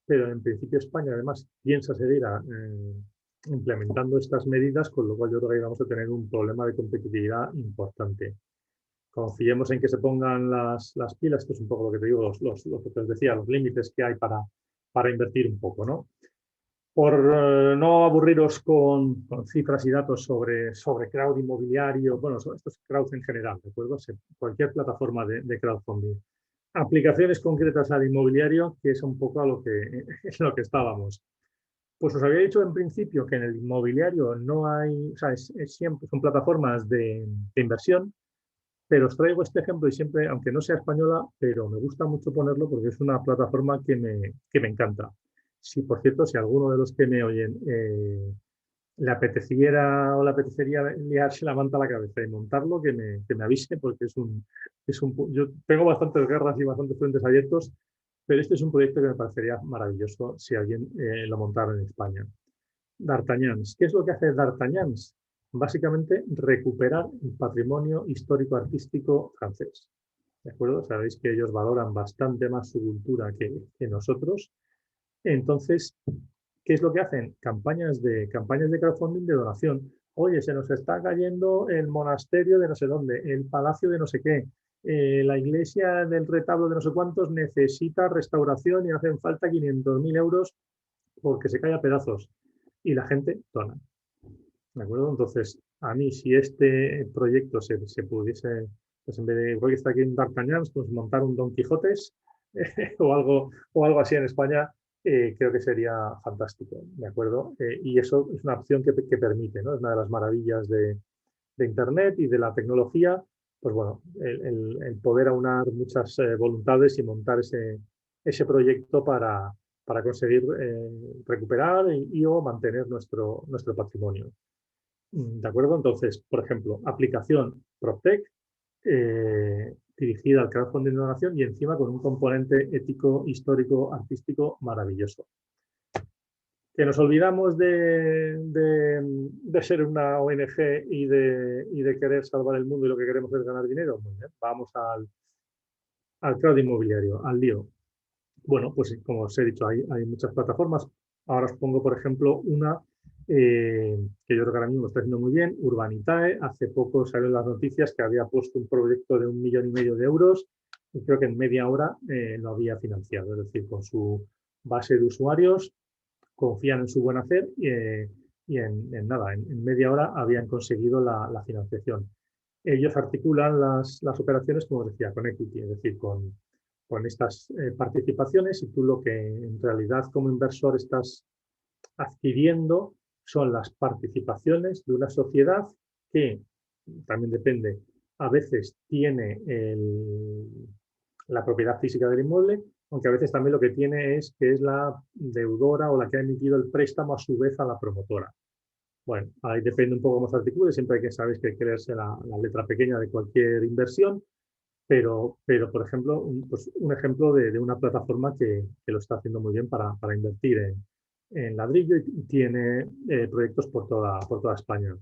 [SPEAKER 3] pero en principio España además piensa seguir implementando estas medidas, con lo cual yo creo que vamos a tener un problema de competitividad importante. Confiemos en que se pongan las pilas, que es un poco lo que te digo, lo que te decía, los límites que hay para invertir un poco, ¿no? Por no aburriros con cifras y datos sobre crowd inmobiliario, bueno, esto es crowd en general, ¿de acuerdo? Cualquier plataforma de crowdfunding. Aplicaciones concretas al inmobiliario, que es un poco a lo que estábamos. Pues os había dicho en principio que en el inmobiliario no hay, o sea, siempre son plataformas de inversión, pero os traigo este ejemplo y siempre, aunque no sea española, pero me gusta mucho ponerlo porque es una plataforma que me encanta. Si, por cierto, si alguno de los que me oyen le apeteciera o le apetecería liarse la manta a la cabeza y montarlo, que me avise, porque yo tengo bastantes guerras y bastantes frentes abiertos, pero este es un proyecto que me parecería maravilloso si alguien lo montara en España. D'Artagnans. ¿Qué es lo que hace D'Artagnans? Básicamente recuperar el patrimonio histórico-artístico francés. ¿De acuerdo? Sabéis que ellos valoran bastante más su cultura que nosotros. Entonces, ¿qué es lo que hacen? Campañas de crowdfunding de donación. Oye, se nos está cayendo el monasterio de no sé dónde, el palacio de no sé qué, la iglesia del retablo de no sé cuántos necesita restauración y hacen falta 500.000 euros porque se cae a pedazos. Y la gente dona. ¿De acuerdo? Entonces, a mí, si este proyecto se pudiese Pues en vez de, igual que está aquí un D'Artagnan, pues montar un Don Quijotes o algo así en España, creo que sería fantástico, ¿de acuerdo? Y eso es una opción que permite, ¿no? Es una de las maravillas de Internet y de la tecnología, pues bueno, el poder aunar muchas voluntades y montar ese proyecto para conseguir recuperar o mantener nuestro patrimonio. ¿De acuerdo? Entonces, por ejemplo, aplicación PropTech, dirigida al crowdfunding de donación y encima con un componente ético, histórico, artístico maravilloso. Que nos olvidamos de ser una ONG y de querer salvar el mundo y lo que queremos es ganar dinero. Muy bien, vamos al crowd inmobiliario, al lío. Bueno, pues como os he dicho, hay muchas plataformas. Ahora os pongo, por ejemplo, una que yo creo que ahora mismo lo está haciendo muy bien, Urbanitae. Hace poco salió en las noticias que había puesto un proyecto de 1,5 millones de euros y creo que en media hora lo había financiado. Es decir, con su base de usuarios, confían en su buen hacer y en nada, en media hora habían conseguido la financiación. Ellos articulan las operaciones, como os decía, con equity, es decir, con estas participaciones, y tú lo que en realidad como inversor estás adquiriendo son las participaciones de una sociedad que también depende, a veces tiene la propiedad física del inmueble, aunque a veces también lo que tiene es que es la deudora o la que ha emitido el préstamo a su vez a la promotora. Bueno, ahí depende un poco cómo se articule, siempre hay que saber que hay que leerse la letra pequeña de cualquier inversión, pero por ejemplo, un ejemplo de una plataforma que lo está haciendo muy bien para invertir en ladrillo y tiene proyectos por toda España.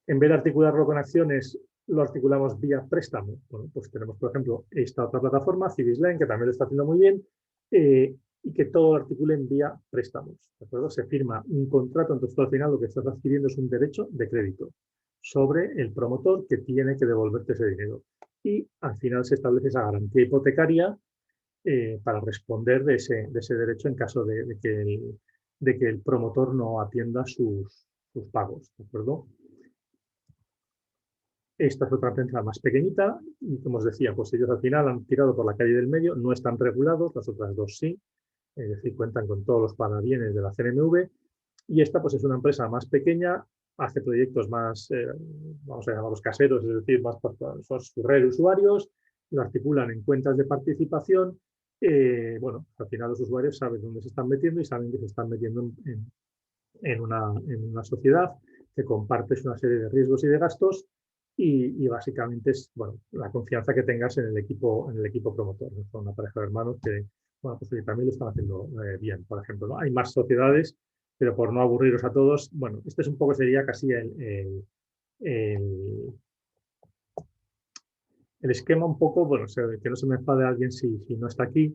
[SPEAKER 3] En vez de articularlo con acciones, lo articulamos vía préstamo. Bueno, pues tenemos, por ejemplo, esta otra plataforma, Civislane, que también lo está haciendo muy bien, y que todo lo articula en vía préstamos. ¿De acuerdo? Se firma un contrato, entonces tú al final lo que estás adquiriendo es un derecho de crédito sobre el promotor que tiene que devolverte ese dinero. Y al final se establece esa garantía hipotecaria para responder de ese derecho en caso de que el promotor no atienda sus pagos. ¿De acuerdo? Esta es otra empresa más pequeñita y, como os decía, pues ellos al final han tirado por la calle del medio, no están regulados, las otras dos sí, es decir, cuentan con todos los parabienes de la CNMV, y esta pues es una empresa más pequeña, hace proyectos más, vamos a llamarlos caseros, es decir, más son su red de usuarios, lo articulan en cuentas de participación. Bueno, al final los usuarios saben dónde se están metiendo y saben que se están metiendo en una sociedad que compartes una serie de riesgos y de gastos y básicamente es, bueno, la confianza que tengas en el equipo promotor. Son una pareja de hermanos que, bueno, pues también lo están haciendo bien, por ejemplo, ¿no? Hay más sociedades, pero por no aburriros a todos, bueno, este es un poco, sería casi el esquema un poco, bueno, que no se me enfade alguien si no está aquí,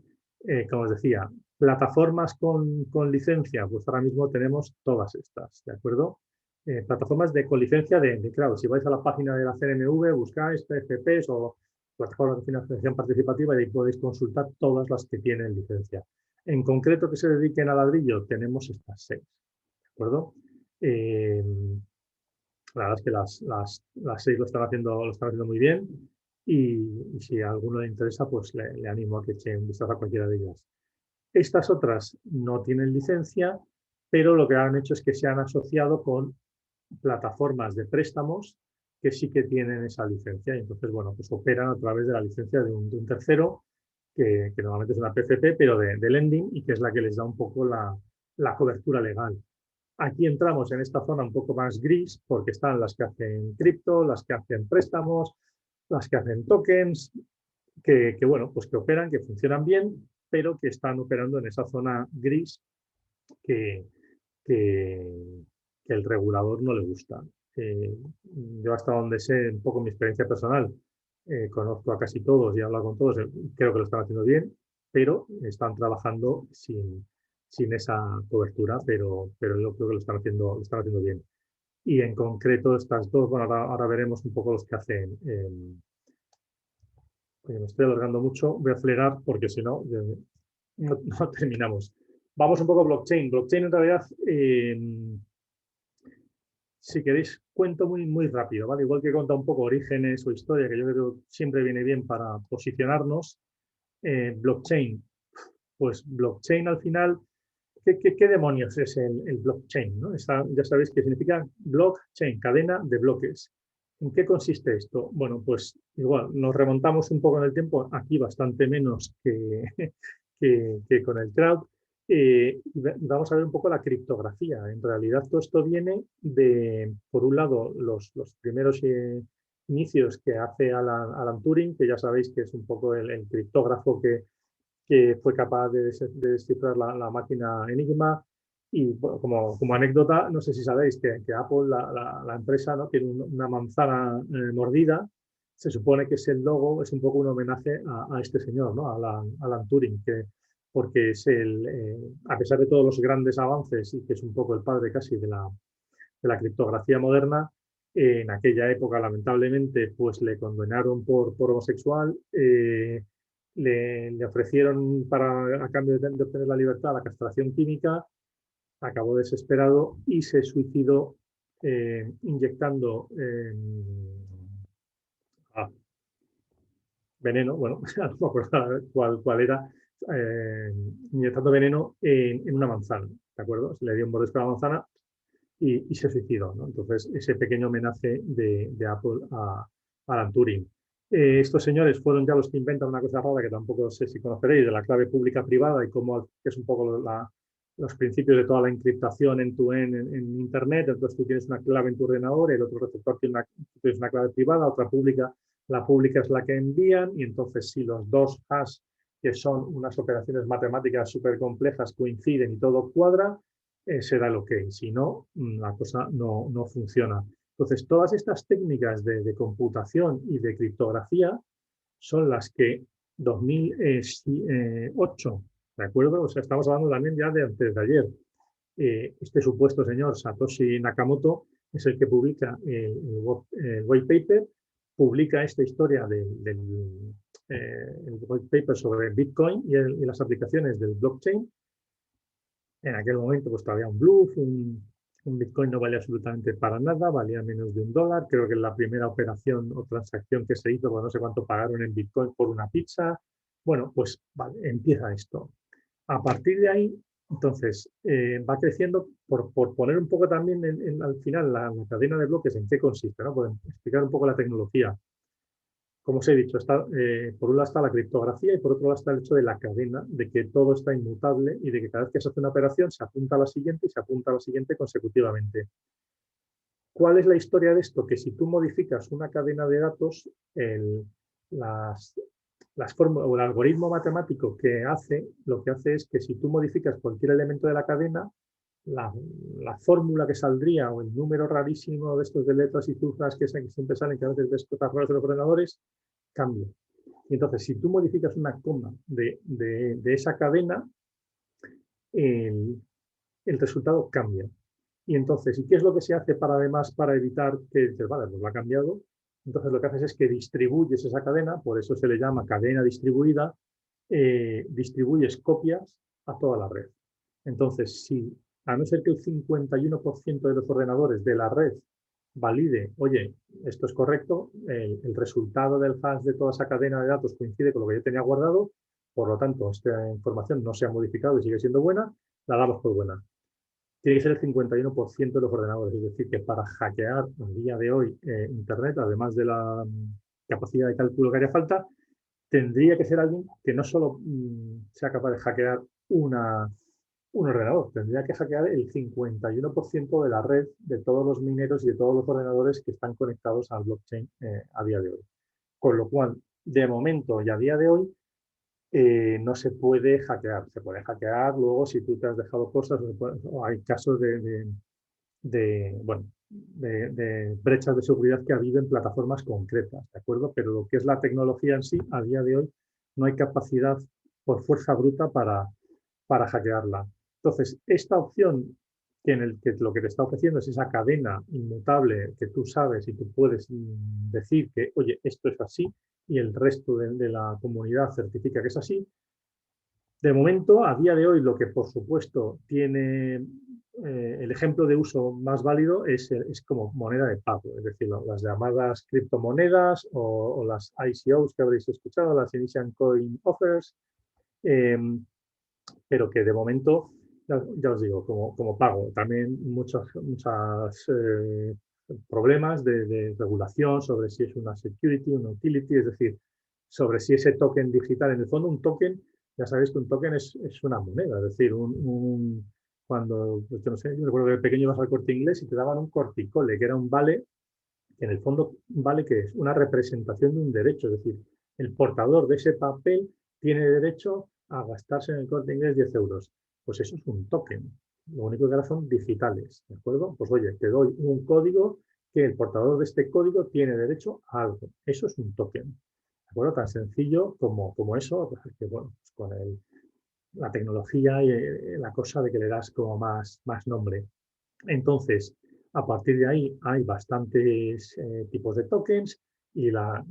[SPEAKER 3] como os decía, plataformas con licencia, pues ahora mismo tenemos todas estas, ¿de acuerdo? Plataformas con licencia claro, si vais a la página de la CNMV, buscáis PFPs o plataformas de financiación participativa y ahí podéis consultar todas las que tienen licencia. En concreto, que se dediquen a ladrillo, tenemos estas 6, ¿de acuerdo? La verdad es que las 6 lo están haciendo muy bien y si a alguno le interesa, pues le animo a que eche un vistazo a cualquiera de ellas. Estas otras no tienen licencia, pero lo que han hecho es que se han asociado con plataformas de préstamos que sí que tienen esa licencia y entonces, bueno, pues operan a través de la licencia de un tercero que normalmente es una PFP, pero de lending y que es la que les da un poco la cobertura legal. Aquí entramos en esta zona un poco más gris porque están las que hacen cripto, las que hacen préstamos, las que hacen tokens, que bueno, pues que operan, que funcionan bien, pero que están operando en esa zona gris que el regulador no le gusta. Yo hasta donde sé, un poco mi experiencia personal, conozco a casi todos y he hablado con todos, creo que lo están haciendo bien, pero están trabajando sin esa cobertura, pero yo creo que lo están haciendo bien. Y en concreto estas dos, bueno, ahora veremos un poco los que hacen. Me estoy alargando mucho, voy a acelerar porque si no, no terminamos. Vamos un poco a blockchain. Blockchain en realidad si queréis, cuento muy rápido, ¿vale? Igual que he contado un poco orígenes o historia, que yo creo que siempre viene bien para posicionarnos. Blockchain, pues blockchain al final, ¿qué demonios es el blockchain, ¿no? Ya sabéis que significa blockchain, cadena de bloques. ¿En qué consiste esto? Bueno, pues igual, nos remontamos un poco en el tiempo, aquí bastante menos que, que con el crowd. Vamos a ver un poco la criptografía. En realidad todo esto viene de, por un lado, los primeros inicios que hace Alan Turing, que ya sabéis que es un poco el criptógrafo que fue capaz de descifrar la máquina Enigma. Y bueno, como anécdota, no sé si sabéis que Apple, la empresa, ¿no?, tiene una manzana mordida. Se supone que ese logo es un poco un homenaje a este señor, ¿no?, a Alan Turing, porque es a pesar de todos los grandes avances y que es un poco el padre casi de la criptografía moderna, en aquella época, lamentablemente, pues le condenaron por homosexual. Le ofrecieron a cambio de obtener la libertad, la castración química, acabó desesperado y se suicidó inyectando veneno, bueno, no me acuerdo cuál era, inyectando veneno en una manzana, ¿de acuerdo? Se le dio un mordisco a la manzana y se suicidó, ¿no? Entonces, ese pequeño homenaje de Apple a Alan Turing. Estos señores fueron ya los que inventan una cosa rara que tampoco sé si conoceréis, de la clave pública-privada y cómo es un poco los principios de toda la encriptación end-to-end en Internet. Entonces tú tienes una clave en tu ordenador, el otro receptor tiene una clave privada, otra pública. La pública es la que envían y entonces si los dos hash, que son unas operaciones matemáticas súper complejas, coinciden y todo cuadra, será el OK. Si no, la cosa no funciona. Entonces, todas estas técnicas de computación y de criptografía son las que 2008, ¿de acuerdo? O sea, estamos hablando también ya de antes de ayer. Este supuesto señor Satoshi Nakamoto es el que publica el white paper, publica esta historia del white paper sobre Bitcoin y las aplicaciones del blockchain. En aquel momento pues todavía un bluff, un Bitcoin no valía absolutamente para nada, valía menos de $1. Creo que la primera operación o transacción que se hizo, pues no sé cuánto pagaron en Bitcoin por una pizza. Bueno, pues vale, empieza esto. A partir de ahí, entonces, va creciendo, por poner un poco también al final la cadena de bloques en qué consiste, ¿no? Por explicar un poco la tecnología. Como os he dicho, por un lado está la criptografía y por otro lado está el hecho de la cadena, de que todo está inmutable y de que cada vez que se hace una operación se apunta a la siguiente y se apunta a la siguiente consecutivamente. ¿Cuál es la historia de esto? Que si tú modificas una cadena de datos, las fórmulas o el algoritmo matemático lo que hace es que si tú modificas cualquier elemento de la cadena, la fórmula que saldría o el número rarísimo de estos de letras y cifras que siempre salen, que a veces ves cosas raras de los ordenadores, cambia. Y entonces, si tú modificas una coma de esa cadena, el resultado cambia. Y entonces, ¿y qué es lo que se hace para evitar que dices, vale, pues lo ha cambiado? Entonces lo que haces es que distribuyes esa cadena, por eso se le llama cadena distribuida, distribuyes copias a toda la red. Entonces, si a no ser que el 51% de los ordenadores de la red valide, oye, esto es correcto, el resultado del hash de toda esa cadena de datos coincide con lo que yo tenía guardado, por lo tanto, esta información no se ha modificado y sigue siendo buena, la damos por buena. Tiene que ser el 51% de los ordenadores, es decir, que para hackear a día de hoy Internet, además de la capacidad de cálculo que haría falta, tendría que ser alguien que no solo sea capaz de hackear un ordenador, tendría que hackear el 51% de la red de todos los mineros y de todos los ordenadores que están conectados al blockchain a día de hoy. Con lo cual, de momento y a día de hoy, no se puede hackear. Se puede hackear luego si tú te has dejado cosas, o hay casos de brechas de seguridad que ha habido en plataformas concretas, ¿de acuerdo? Pero lo que es la tecnología en sí, a día de hoy, no hay capacidad por fuerza bruta para hackearla. Entonces, esta opción que lo que te está ofreciendo es esa cadena inmutable que tú sabes y tú puedes decir que, oye, esto es así, y el resto de la comunidad certifica que es así, De momento, a día de hoy, lo que por supuesto tiene el ejemplo de uso más válido es como moneda de pago, es decir, las llamadas criptomonedas o las ICOs que habréis escuchado, las Initial Coin Offers, pero que de momento, ya os digo, como pago. También muchos problemas de regulación sobre si es una security, una utility, es decir, sobre si ese token digital, en el fondo un token, ya sabéis que un token es una moneda, es decir, cuando, pues yo no sé, yo recuerdo que de pequeño ibas al Corte Inglés y te daban un corticole, que era un vale, que en el fondo vale que es una representación de un derecho, es decir, el portador de ese papel tiene derecho a gastarse en el Corte Inglés 10 euros. Pues eso es un token. Lo único que ahora son digitales, ¿de acuerdo? Pues oye, te doy un código que el portador de este código tiene derecho a algo. Eso es un token. ¿De acuerdo? Tan sencillo como eso, pues que bueno, pues con la tecnología y la cosa de que le das como más nombre. Entonces, a partir de ahí hay bastantes tipos de tokens y la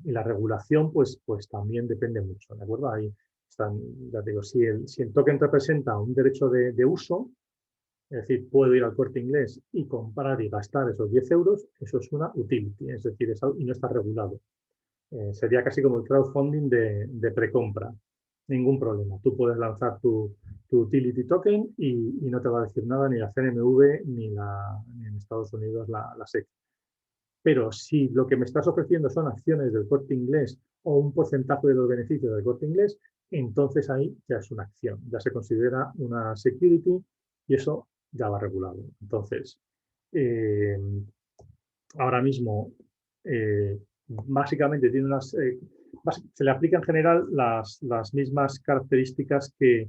[SPEAKER 3] regulación pues también depende mucho, ¿de acuerdo? Ahí están, ya digo, si el token representa un derecho de uso, es decir, puedo ir al Corte Inglés y comprar y gastar esos 10 euros, eso es una utility, es decir, y no está regulado. Sería casi como el crowdfunding de precompra. Ningún problema. Tú puedes lanzar tu utility token y no te va a decir nada ni la CNMV ni en Estados Unidos la SEC. Pero si lo que me estás ofreciendo son acciones del Corte Inglés o un porcentaje de los beneficios del Corte Inglés, entonces ahí ya es una acción, ya se considera una security y eso ya va regulado. Entonces, ahora mismo, básicamente tiene se le aplica en general las mismas características que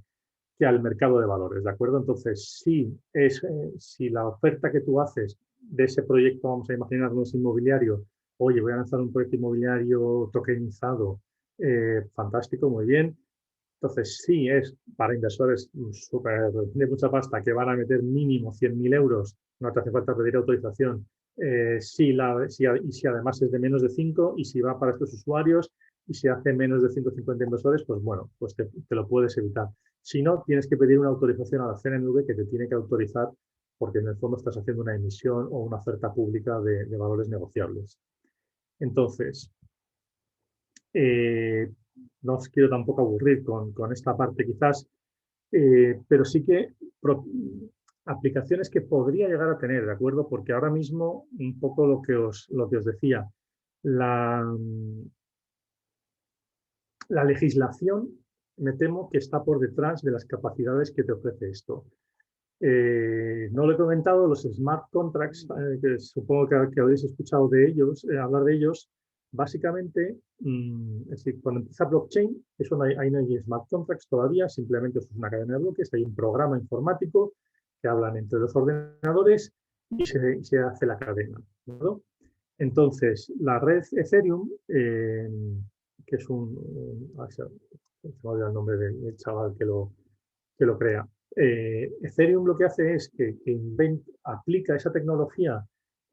[SPEAKER 3] al mercado de valores, ¿de acuerdo? Entonces, si la oferta que tú haces de ese proyecto, vamos a imaginarnos inmobiliario, oye, voy a lanzar un proyecto inmobiliario tokenizado, fantástico, muy bien. Entonces, sí es para inversores de mucha pasta que van a meter mínimo 100.000 euros, no te hace falta pedir autorización. Si además es de menos de 5 y si va para estos usuarios y si hace menos de 150 inversores, pues bueno, pues te lo puedes evitar. Si no, tienes que pedir una autorización a la CNMV que te tiene que autorizar porque en el fondo estás haciendo una emisión o una oferta pública de valores negociables. Entonces, no os quiero tampoco aburrir con esta parte quizás, pero sí que aplicaciones que podría llegar a tener, ¿de acuerdo? Porque ahora mismo, un poco lo que os decía, la legislación, me temo que está por detrás de las capacidades que te ofrece esto. No lo he comentado, los smart contracts, que supongo que habréis escuchado de ellos, hablar de ellos, básicamente, es decir, cuando empieza blockchain, ahí no hay smart contracts todavía, simplemente es una cadena de bloques, hay un programa informático que hablan entre los ordenadores y se hace la cadena, ¿no? Entonces, la red Ethereum, que es se me olvidó el nombre del chaval que lo crea. Ethereum lo que hace es que aplica esa tecnología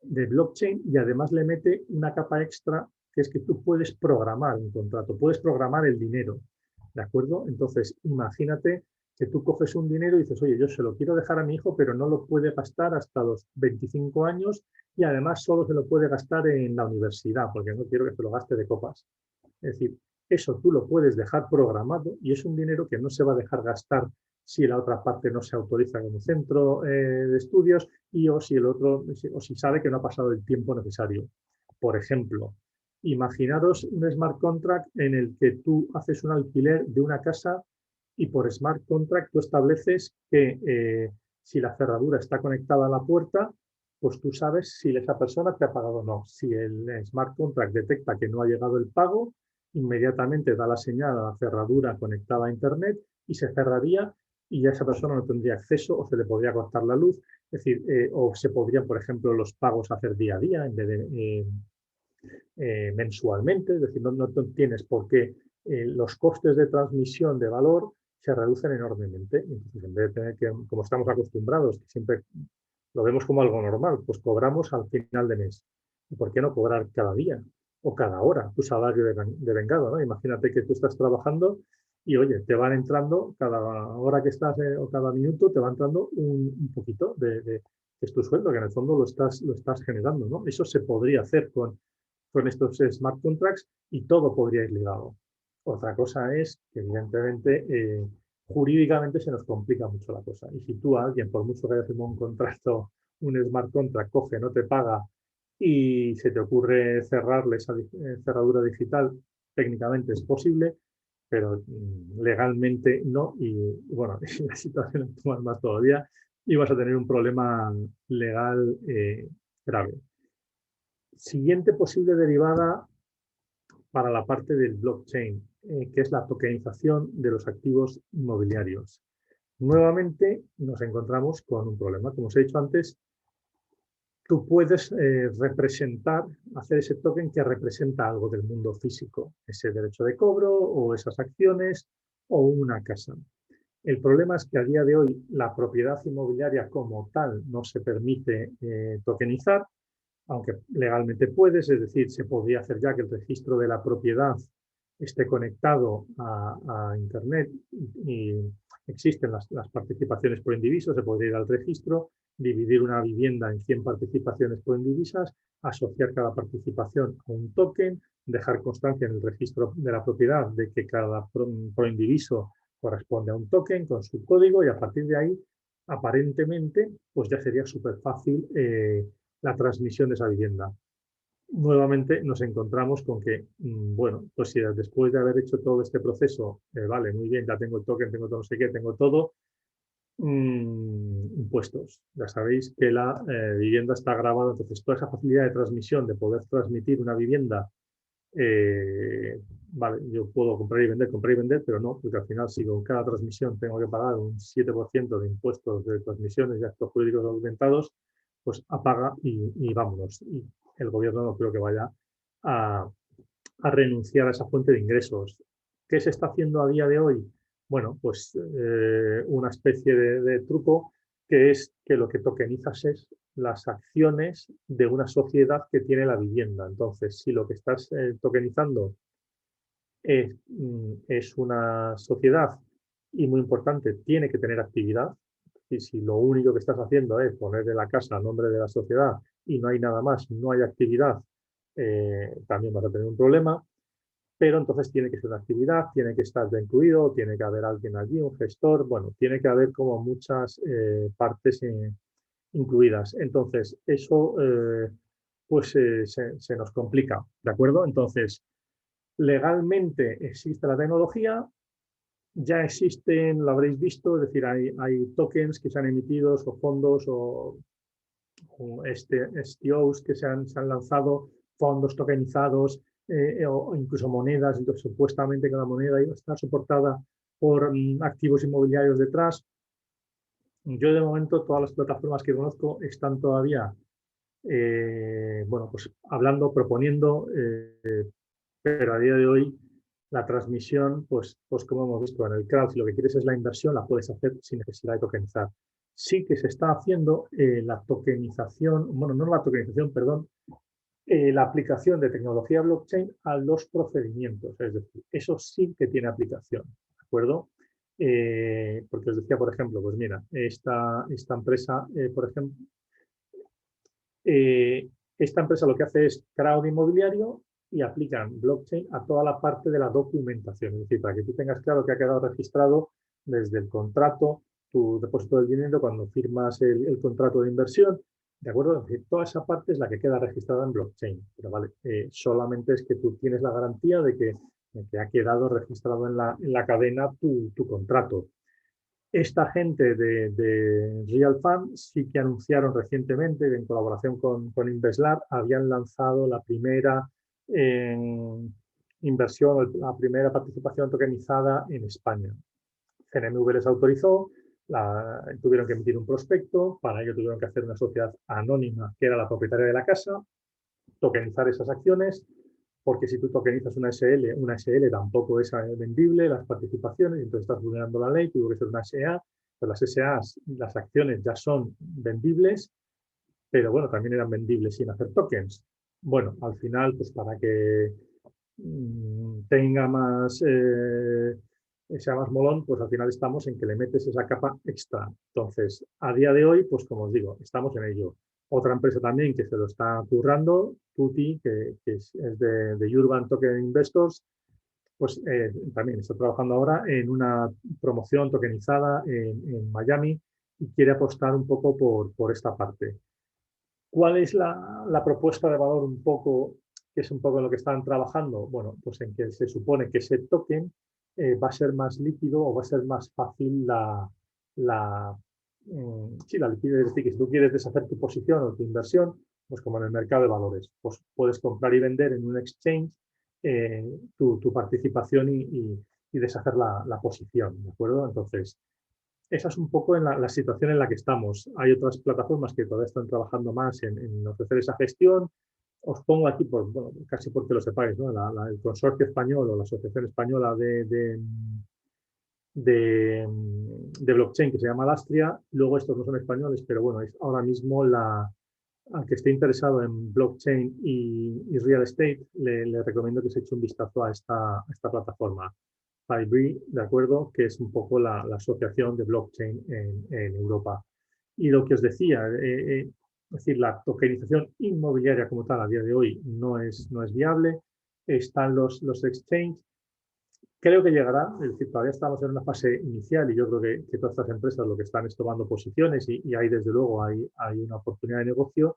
[SPEAKER 3] de blockchain y además le mete una capa extra que es que tú puedes programar un contrato, puedes programar el dinero, ¿de acuerdo? Entonces, imagínate que tú coges un dinero y dices, oye, yo se lo quiero dejar a mi hijo, pero no lo puede gastar hasta los 25 años y además solo se lo puede gastar en la universidad, porque no quiero que se lo gaste de copas. Es decir, eso tú lo puedes dejar programado y es un dinero que no se va a dejar gastar si la otra parte no se autoriza como centro de estudios o si sabe que no ha pasado el tiempo necesario. Por ejemplo, imaginaros un smart contract en el que tú haces un alquiler de una casa y por smart contract tú estableces que si la cerradura está conectada a la puerta, pues tú sabes si esa persona te ha pagado o no. Si el smart contract detecta que no ha llegado el pago, inmediatamente da la señal a la cerradura conectada a Internet y se cerraría y ya esa persona no tendría acceso o se le podría cortar la luz. Es decir, o se podrían, por ejemplo, los pagos hacer día a día en vez de mensualmente. Es decir, no tienes por qué los costes de transmisión de valor se reducen enormemente. Entonces, en vez de tener que, como estamos acostumbrados, que siempre lo vemos como algo normal, pues cobramos al final de mes. ¿Y por qué no cobrar cada día o cada hora tu salario de vengado, ¿no? Imagínate que tú estás trabajando y oye, te van entrando cada hora que estás o cada minuto, te va entrando un poquito de es tu sueldo, que en el fondo lo estás generando, ¿no? Eso se podría hacer con estos smart contracts y todo podría ir ligado. Otra cosa es que, evidentemente, jurídicamente se nos complica mucho la cosa. Y si tú a alguien, por mucho que haya firmado un contrato, un smart contract, coge, no te paga y se te ocurre cerrarle esa cerradura digital, técnicamente es posible, pero legalmente no. Y bueno, en la situación actual más todavía, y vas a tener un problema legal grave. Siguiente posible derivada para la parte del blockchain, que es la tokenización de los activos inmobiliarios. Nuevamente nos encontramos con un problema. Como os he dicho antes, tú puedes representar, hacer ese token que representa algo del mundo físico, ese derecho de cobro o esas acciones o una casa. El problema es que a día de hoy la propiedad inmobiliaria como tal no se permite tokenizar, aunque legalmente puedes, es decir, se podría hacer ya que el registro de la propiedad esté conectado a Internet y existen las participaciones por indiviso, se podría ir al registro, dividir una vivienda en 100 participaciones por indivisas, asociar cada participación a un token, dejar constancia en el registro de la propiedad de que cada por indiviso corresponde a un token con su código y a partir de ahí, aparentemente, pues ya sería súper fácil la transmisión de esa vivienda. Nuevamente nos encontramos con que, bueno, pues si después de haber hecho todo este proceso, vale, muy bien, ya tengo el token, tengo todo, no sé qué, tengo todo, impuestos. Ya sabéis que la vivienda está grabada, entonces toda esa facilidad de transmisión, de poder transmitir una vivienda, vale, yo puedo comprar y vender, pero no, porque al final si con cada transmisión tengo que pagar un 7% de impuestos de transmisiones y actos jurídicos documentados, pues apaga y vámonos. Y el gobierno no creo que vaya a renunciar a esa fuente de ingresos. ¿Qué se está haciendo a día de hoy? Bueno, pues una especie de truco que es que lo que tokenizas es las acciones de una sociedad que tiene la vivienda. Entonces, si lo que estás tokenizando es una sociedad y muy importante, tiene que tener actividad, y si lo único que estás haciendo es ponerle la casa a nombre de la sociedad y no hay nada más, no hay actividad, también vas a tener un problema, pero entonces tiene que ser una actividad, tiene que estar ya incluido, tiene que haber alguien allí, un gestor, bueno, tiene que haber como muchas partes incluidas. Entonces, eso pues se nos complica, ¿de acuerdo? Entonces, legalmente existe la tecnología, ya existen, lo habréis visto, es decir, hay tokens que se han emitido o fondos o STOs que se han lanzado, fondos tokenizados o incluso monedas, entonces supuestamente cada moneda iba a estar soportada por activos inmobiliarios detrás. Yo de momento todas las plataformas que conozco están todavía, bueno, pues hablando, proponiendo, pero a día de hoy la transmisión, pues como hemos visto en el crowd, si lo que quieres es la inversión, la puedes hacer sin necesidad de tokenizar. Sí que se está haciendo la tokenización, bueno, no la tokenización, perdón, la aplicación de tecnología blockchain a los procedimientos. Es decir, eso sí que tiene aplicación, ¿de acuerdo? Porque os decía, por ejemplo, pues mira, esta empresa, por ejemplo, esta empresa lo que hace es crowd inmobiliario y aplican blockchain a toda la parte de la documentación. Es decir, para que tú tengas claro que ha quedado registrado desde el contrato, tu depósito del dinero, cuando firmas el contrato de inversión, ¿de acuerdo? Es decir, toda esa parte es la que queda registrada en blockchain. Pero vale, solamente es que tú tienes la garantía de que ha quedado registrado en la cadena tu contrato. Esta gente de Real Fund sí que anunciaron recientemente, en colaboración con Investlab, habían lanzado la primera inversión, la primera participación tokenizada en España. CNMV les autorizó, tuvieron que emitir un prospecto, para ello tuvieron que hacer una sociedad anónima, que era la propietaria de la casa, tokenizar esas acciones, porque si tú tokenizas una SL tampoco es vendible, las participaciones, entonces estás vulnerando la ley, tuvo que ser una SA, pero las SAs, las acciones ya son vendibles, pero bueno, también eran vendibles sin hacer tokens. Bueno, al final, pues para que tenga más sea más molón, pues al final estamos en que le metes esa capa extra. Entonces, a día de hoy, pues como os digo, estamos en ello. Otra empresa también que se lo está currando, Tuti, que es de Urban Token Investors, pues también está trabajando ahora en una promoción tokenizada en Miami y quiere apostar un poco por esta parte. ¿Cuál es la propuesta de valor un poco, que es un poco en lo que están trabajando? Bueno, pues en que se supone que ese token va a ser más líquido o va a ser más fácil sí, la liquidez. Es decir, que si tú quieres deshacer tu posición o tu inversión, pues como en el mercado de valores, pues puedes comprar y vender en un exchange tu participación y deshacer la posición, ¿de acuerdo? Entonces, esa es un poco en la situación en la que estamos. Hay otras plataformas que todavía están trabajando más en ofrecer esa gestión. Os pongo aquí, bueno, casi porque lo sepáis, ¿no? El consorcio español o la asociación española de blockchain que se llama Lastria. Luego estos no son españoles, pero bueno, es ahora mismo al que esté interesado en blockchain y real estate, le recomiendo que se eche un vistazo a esta plataforma. FiBri, ¿de acuerdo? Que es un poco la asociación de blockchain en Europa. Y lo que os decía, es decir, la tokenización inmobiliaria como tal a día de hoy no es viable. Están los exchanges. Creo que llegará, es decir, todavía estamos en una fase inicial y yo creo que todas estas empresas lo que están es tomando posiciones y ahí desde luego hay una oportunidad de negocio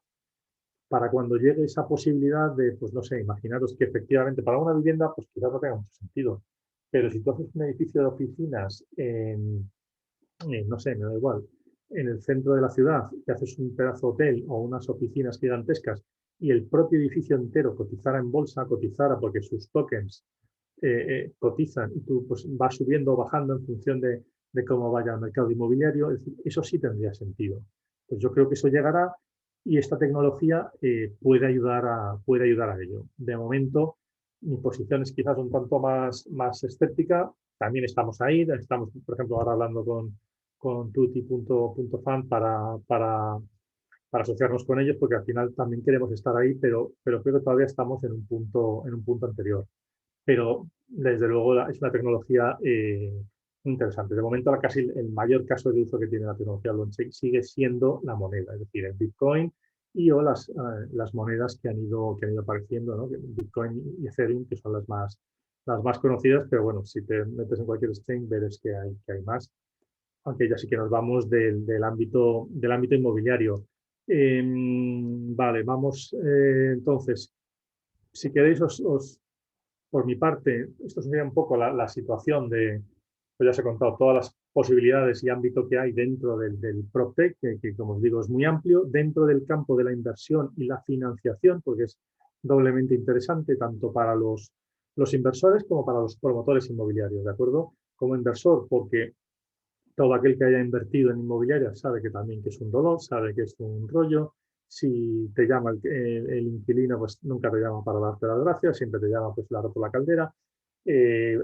[SPEAKER 3] para cuando llegue esa posibilidad de, pues no sé, imaginaros que efectivamente para una vivienda pues quizás no tenga mucho sentido, pero si tú haces un edificio de oficinas no sé, me da igual, en el centro de la ciudad, que haces un pedazo de hotel o unas oficinas gigantescas y el propio edificio entero cotizara en bolsa, cotizara porque sus tokens cotizan y tú pues vas subiendo o bajando en función de cómo vaya el mercado inmobiliario, es decir, eso sí tendría sentido. Pues yo creo que eso llegará y esta tecnología puede ayudar a ello. De momento, mi posición es quizás un tanto más escéptica. También estamos ahí, estamos, por ejemplo, ahora hablando con tuti.fan para asociarnos con ellos, porque al final también queremos estar ahí, pero creo que todavía estamos en un punto anterior. Pero desde luego es una tecnología muy interesante. De momento, casi el mayor caso de uso que tiene la tecnología blockchain sigue siendo la moneda, es decir, el Bitcoin o las monedas que han ido apareciendo, ¿no? Bitcoin y Ethereum, que son las más conocidas, pero bueno, si te metes en cualquier exchange verás que hay más, aunque ya sí que nos vamos del ámbito inmobiliario. Vale, vamos entonces, si queréis por mi parte, esto sería un poco la situación pues ya os he contado todas las posibilidades y ámbito que hay dentro del PropTech, que como os digo es muy amplio, dentro del campo de la inversión y la financiación, porque es doblemente interesante tanto para los inversores como para los promotores inmobiliarios, ¿de acuerdo? Como inversor, porque todo aquel que haya invertido en inmobiliaria sabe que también que es un dolor, sabe que es un rollo. Si te llama el inquilino, pues nunca te llama para darte las gracias, siempre te llama pues la roto la caldera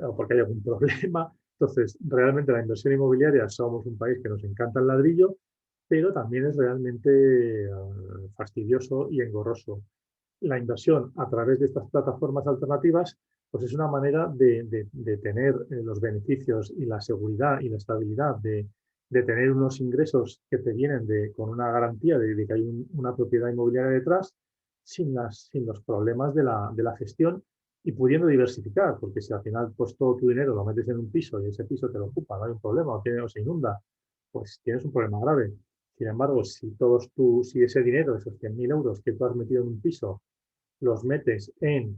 [SPEAKER 3] o porque hay algún problema. Entonces, realmente la inversión inmobiliaria somos un país que nos encanta el ladrillo, pero también es realmente fastidioso y engorroso. La inversión a través de estas plataformas alternativas pues es una manera de tener los beneficios y la seguridad y la estabilidad de tener unos ingresos que te vienen con una garantía de que hay una propiedad inmobiliaria detrás sin los problemas de la gestión y pudiendo diversificar, porque si al final pues todo tu dinero lo metes en un piso y ese piso te lo ocupa, no hay un problema, o se inunda, pues tienes un problema grave. Sin embargo, si ese dinero, esos 100.000 euros que tú has metido en un piso, los metes en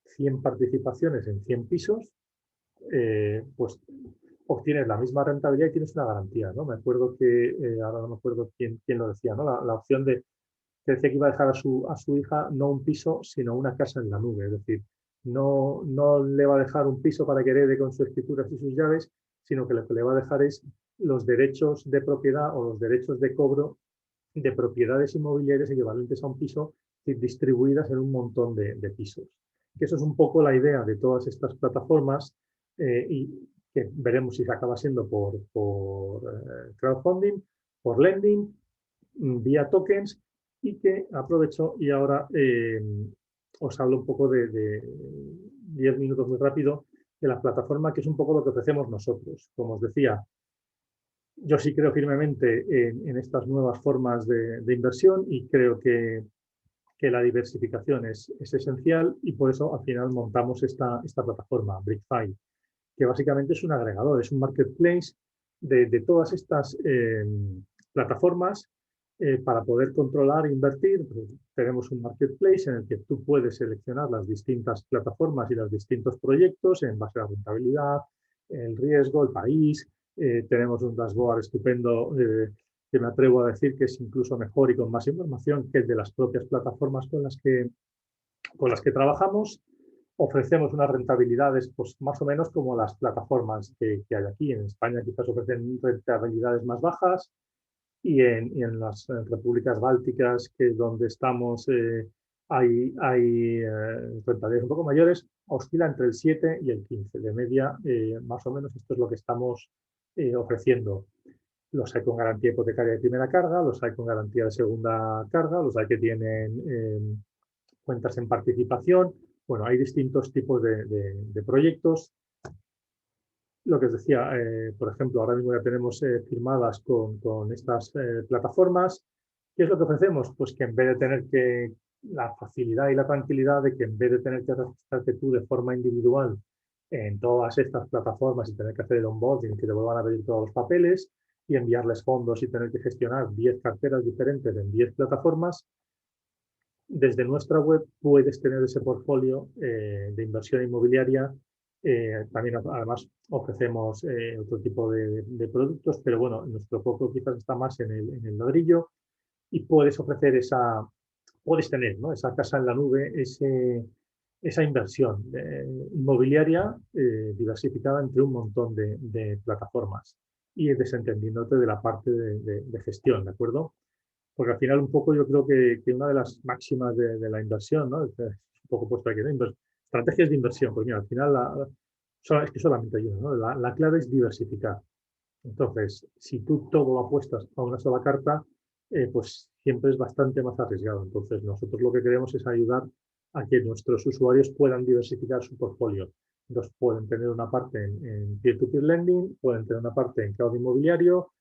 [SPEAKER 3] 100 participaciones en 100 pisos, pues obtienes la misma rentabilidad y tienes una garantía, ¿no? Me acuerdo que, ahora no me acuerdo quién lo decía, ¿no? La opción que decía que iba a dejar a su hija no un piso, sino una casa en la nube. Es decir, no le va a dejar un piso para que herede con sus escrituras y sus llaves, sino que lo que le va a dejar es los derechos de propiedad o los derechos de cobro de propiedades inmobiliarias equivalentes a un piso distribuidas en un montón de pisos. Que eso es un poco la idea de todas estas plataformas y que veremos si se acaba siendo por crowdfunding, por lending, vía tokens y que aprovecho y ahora os hablo un poco de 10 minutos muy rápido la plataforma, que es un poco lo que ofrecemos nosotros. Como os decía, yo sí creo firmemente en estas nuevas formas de inversión y creo que la diversificación es esencial, y por eso al final montamos esta plataforma, BrickFi, que básicamente es un agregador, es un marketplace de todas estas plataformas para poder controlar e invertir. Pues, tenemos un marketplace en el que tú puedes seleccionar las distintas plataformas y los distintos proyectos en base a la rentabilidad, el riesgo, el país. Tenemos un dashboard estupendo que me atrevo a decir que es incluso mejor y con más información que el de las propias plataformas con las que trabajamos. Ofrecemos unas rentabilidades pues, más o menos como las plataformas que hay aquí. En España quizás ofrecen rentabilidades más bajas, y en las repúblicas bálticas, que es donde estamos, hay rentabilidades un poco mayores, oscila entre el 7 y el 15 de media, más o menos esto es lo que estamos ofreciendo. Los hay con garantía hipotecaria de primera carga, los hay con garantía de segunda carga, los hay que tienen cuentas en participación. Bueno, hay distintos tipos de proyectos. Lo que os decía, por ejemplo, ahora mismo ya tenemos firmadas con estas plataformas. ¿Qué es lo que ofrecemos? Pues que en vez de tener la facilidad y la tranquilidad de que en vez de tener que registrarte tú de forma individual en todas estas plataformas y tener que hacer el onboarding, que te vuelvan a pedir todos los papeles y enviarles fondos y tener que gestionar 10 carteras diferentes en 10 plataformas, desde nuestra web puedes tener ese portfolio de inversión inmobiliaria. También además ofrecemos otro tipo de productos, pero bueno, nuestro foco quizás está más en el ladrillo, y puedes ofrecer puedes tener, ¿no?, esa casa en la nube, esa inversión inmobiliaria diversificada entre un montón de plataformas y desentendiéndote de la parte de gestión, ¿de acuerdo? Porque al final un poco yo creo que una de las máximas de la inversión, ¿no?, es un poco puesto aquí, ¿no?, estrategias de inversión, pues mira, al final es que solamente hay una, ¿no? La clave es diversificar. Entonces, si tú todo lo apuestas a una sola carta, pues siempre es bastante más arriesgado. Entonces, nosotros lo que queremos es ayudar a que nuestros usuarios puedan diversificar su portfolio. Entonces, pueden tener una parte en peer-to-peer lending, pueden tener una parte en cloud inmobiliario.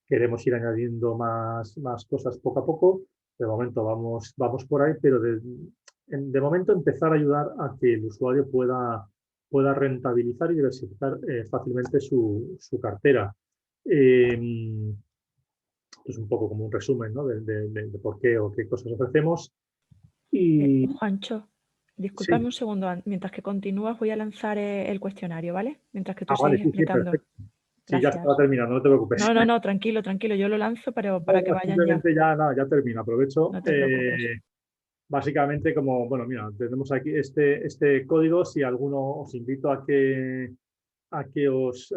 [SPEAKER 3] Queremos ir añadiendo más cosas poco a poco. De momento vamos por ahí, pero de momento empezar a ayudar a que el usuario pueda rentabilizar y diversificar fácilmente su cartera. Es un poco como un resumen, ¿no?, de por qué o qué cosas ofrecemos. Y
[SPEAKER 2] Juancho, discúlpame
[SPEAKER 3] sí.
[SPEAKER 2] un segundo. Mientras que continúas, voy a lanzar el cuestionario, ¿vale? Mientras que tú
[SPEAKER 3] Vale,
[SPEAKER 2] sigues
[SPEAKER 3] sí,
[SPEAKER 2] explicando.
[SPEAKER 3] perfecto. Sí, ya estaba
[SPEAKER 2] Gracias.
[SPEAKER 3] terminando, no te preocupes.
[SPEAKER 2] No, tranquilo, tranquilo. Yo lo lanzo para que
[SPEAKER 3] No,
[SPEAKER 2] vayan ya.
[SPEAKER 3] simplemente ya, nada, ya termino. Aprovecho.
[SPEAKER 2] No te preocupes.
[SPEAKER 3] Básicamente, como, bueno, mira, tenemos aquí este código. Si alguno, os invito a que os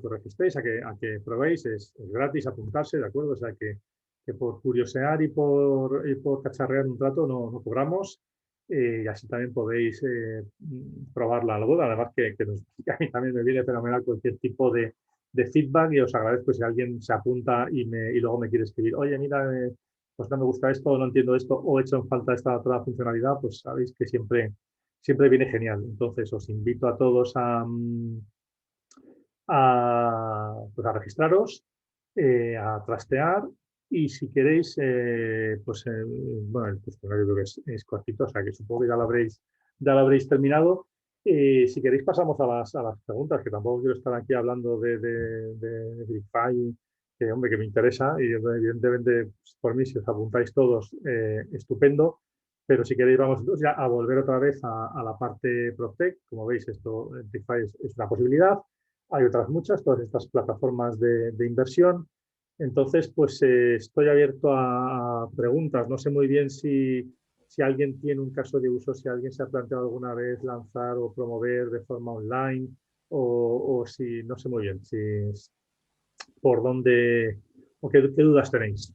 [SPEAKER 3] registréis, a que probéis. Es gratis apuntarse, ¿de acuerdo? O sea, que por curiosear y por cacharrear un rato no cobramos. Y así también podéis probarla a la boda. Además que a mí también me viene fenomenal cualquier tipo de feedback, y os agradezco si alguien se apunta y luego me quiere escribir: oye, mira, pues no me gusta esto, no entiendo esto, o he hecho en falta esta otra funcionalidad. Pues sabéis que siempre viene genial. Entonces os invito a todos pues a registraros, a trastear, y si queréis, pues bueno, el cuestionario creo que es cortito, o sea que supongo que ya lo habréis terminado. Si queréis pasamos a las preguntas, que tampoco quiero estar aquí hablando de BrickFi, que hombre, que me interesa, y evidentemente pues, por mí, si os apuntáis todos, estupendo. Pero si queréis, vamos entonces ya a volver otra vez a la parte PropTech. Como veis, esto, BrickFi es una posibilidad. Hay otras muchas, todas estas plataformas de inversión. Entonces, pues estoy abierto a preguntas. No sé muy bien si alguien tiene un caso de uso, si alguien se ha planteado alguna vez lanzar o promover de forma online, o si, no sé muy bien, si por dónde, o qué dudas tenéis.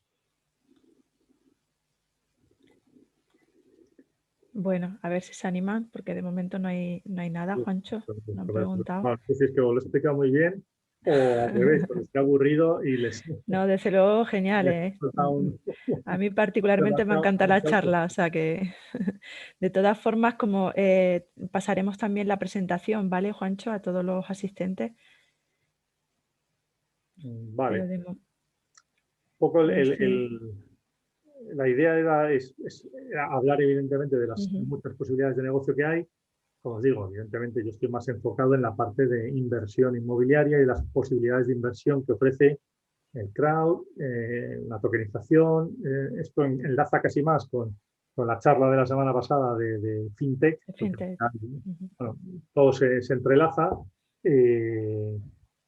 [SPEAKER 2] Bueno, a ver si se animan, porque de momento no hay nada, Juancho. No han preguntado.
[SPEAKER 3] Vale, pues es que os lo he explicado muy bien. o al revés, o les queda aburrido y les,
[SPEAKER 2] No, desde luego, genial,
[SPEAKER 3] les
[SPEAKER 2] ¿eh?
[SPEAKER 3] falta un
[SPEAKER 2] A mí particularmente me encanta la
[SPEAKER 3] demasiado.
[SPEAKER 2] charla, o sea que de todas formas, como pasaremos también la presentación, ¿vale, Juancho? A todos los asistentes.
[SPEAKER 3] Vale.
[SPEAKER 2] Pero
[SPEAKER 3] Un poco
[SPEAKER 2] no sé.
[SPEAKER 3] la idea era hablar evidentemente de las
[SPEAKER 2] Ujú.
[SPEAKER 3] muchas posibilidades de negocio que hay. Como os digo, evidentemente yo estoy más enfocado en la parte de inversión inmobiliaria y las posibilidades de inversión que ofrece el crowd, la tokenización. Esto enlaza casi más con la charla de la semana pasada de FinTech, porque
[SPEAKER 2] Fintech. Ujú.
[SPEAKER 3] bueno, todo se entrelaza, eh,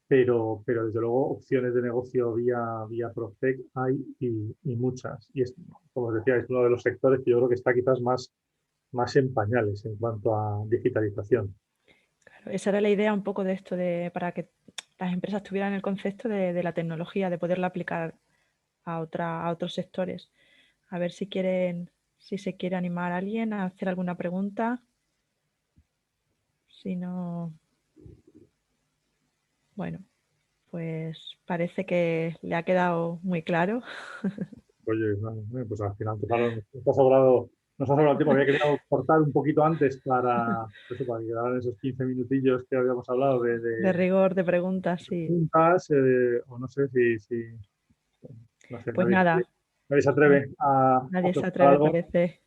[SPEAKER 3] pero desde luego opciones de negocio vía PropTech hay y muchas. Y es, como os decía, es uno de los sectores que yo creo que está quizás más en pañales en cuanto a digitalización.
[SPEAKER 2] Claro, esa era la idea un poco de esto, para que las empresas tuvieran el concepto de la tecnología, de poderla aplicar a otros sectores. A ver si se quiere animar a alguien a hacer alguna pregunta. Si no, bueno, pues parece que le ha quedado muy claro.
[SPEAKER 3] Oye, pues al final nos ha sobrado tiempo. Había querido cortar un poquito antes para que quedaran esos 15 minutillos que habíamos hablado
[SPEAKER 2] De
[SPEAKER 3] de
[SPEAKER 2] rigor, de preguntas, sí.
[SPEAKER 3] preguntas, o no sé si no sé,
[SPEAKER 2] Pues
[SPEAKER 3] nadie,
[SPEAKER 2] nada,
[SPEAKER 3] nadie se
[SPEAKER 2] no-
[SPEAKER 3] atreve a
[SPEAKER 2] nadie se
[SPEAKER 3] preguntar
[SPEAKER 2] atreve,
[SPEAKER 3] algo.
[SPEAKER 2] parece.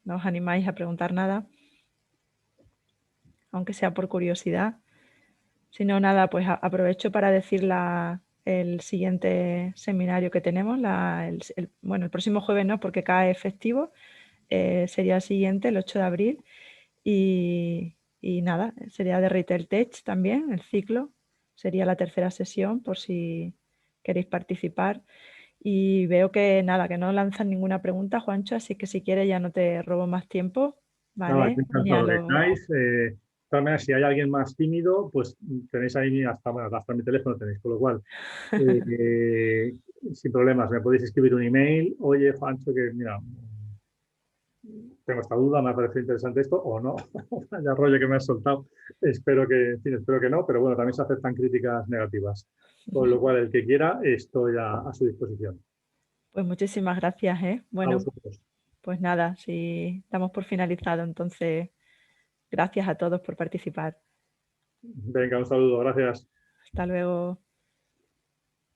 [SPEAKER 2] No os animáis a preguntar nada, aunque sea por curiosidad. Si no, nada, pues aprovecho para decir el siguiente seminario que tenemos. Bueno, el próximo jueves no, porque cae festivo. Sería el siguiente, el 8 de abril. Y nada, sería de Retail Tech también, el ciclo. Sería la tercera sesión, por si queréis participar. Y veo que nada, que no lanzan ninguna pregunta, Juancho, así que si quieres ya no te robo más tiempo,
[SPEAKER 3] Nada,
[SPEAKER 2] ¿vale?
[SPEAKER 3] yo
[SPEAKER 2] Ni a
[SPEAKER 3] encantado que
[SPEAKER 2] los...
[SPEAKER 3] queráis. De todas maneras, si hay alguien más tímido, pues tenéis ahí hasta mi teléfono tenéis, con lo cual, eh, sin problemas, me podéis escribir un email. Oye, Juancho, que mira, tengo esta duda, me ha parecido interesante esto, o no, vaya rollo que me has soltado. En fin, espero que no, pero bueno, también se aceptan críticas negativas. Con lo cual, el que quiera, estoy a su disposición.
[SPEAKER 2] Pues muchísimas gracias, ¿eh?
[SPEAKER 3] A
[SPEAKER 2] Bueno,
[SPEAKER 3] vosotros.
[SPEAKER 2] pues nada, si damos por finalizado, entonces gracias a todos por participar.
[SPEAKER 3] Venga, un saludo, gracias.
[SPEAKER 2] Hasta luego.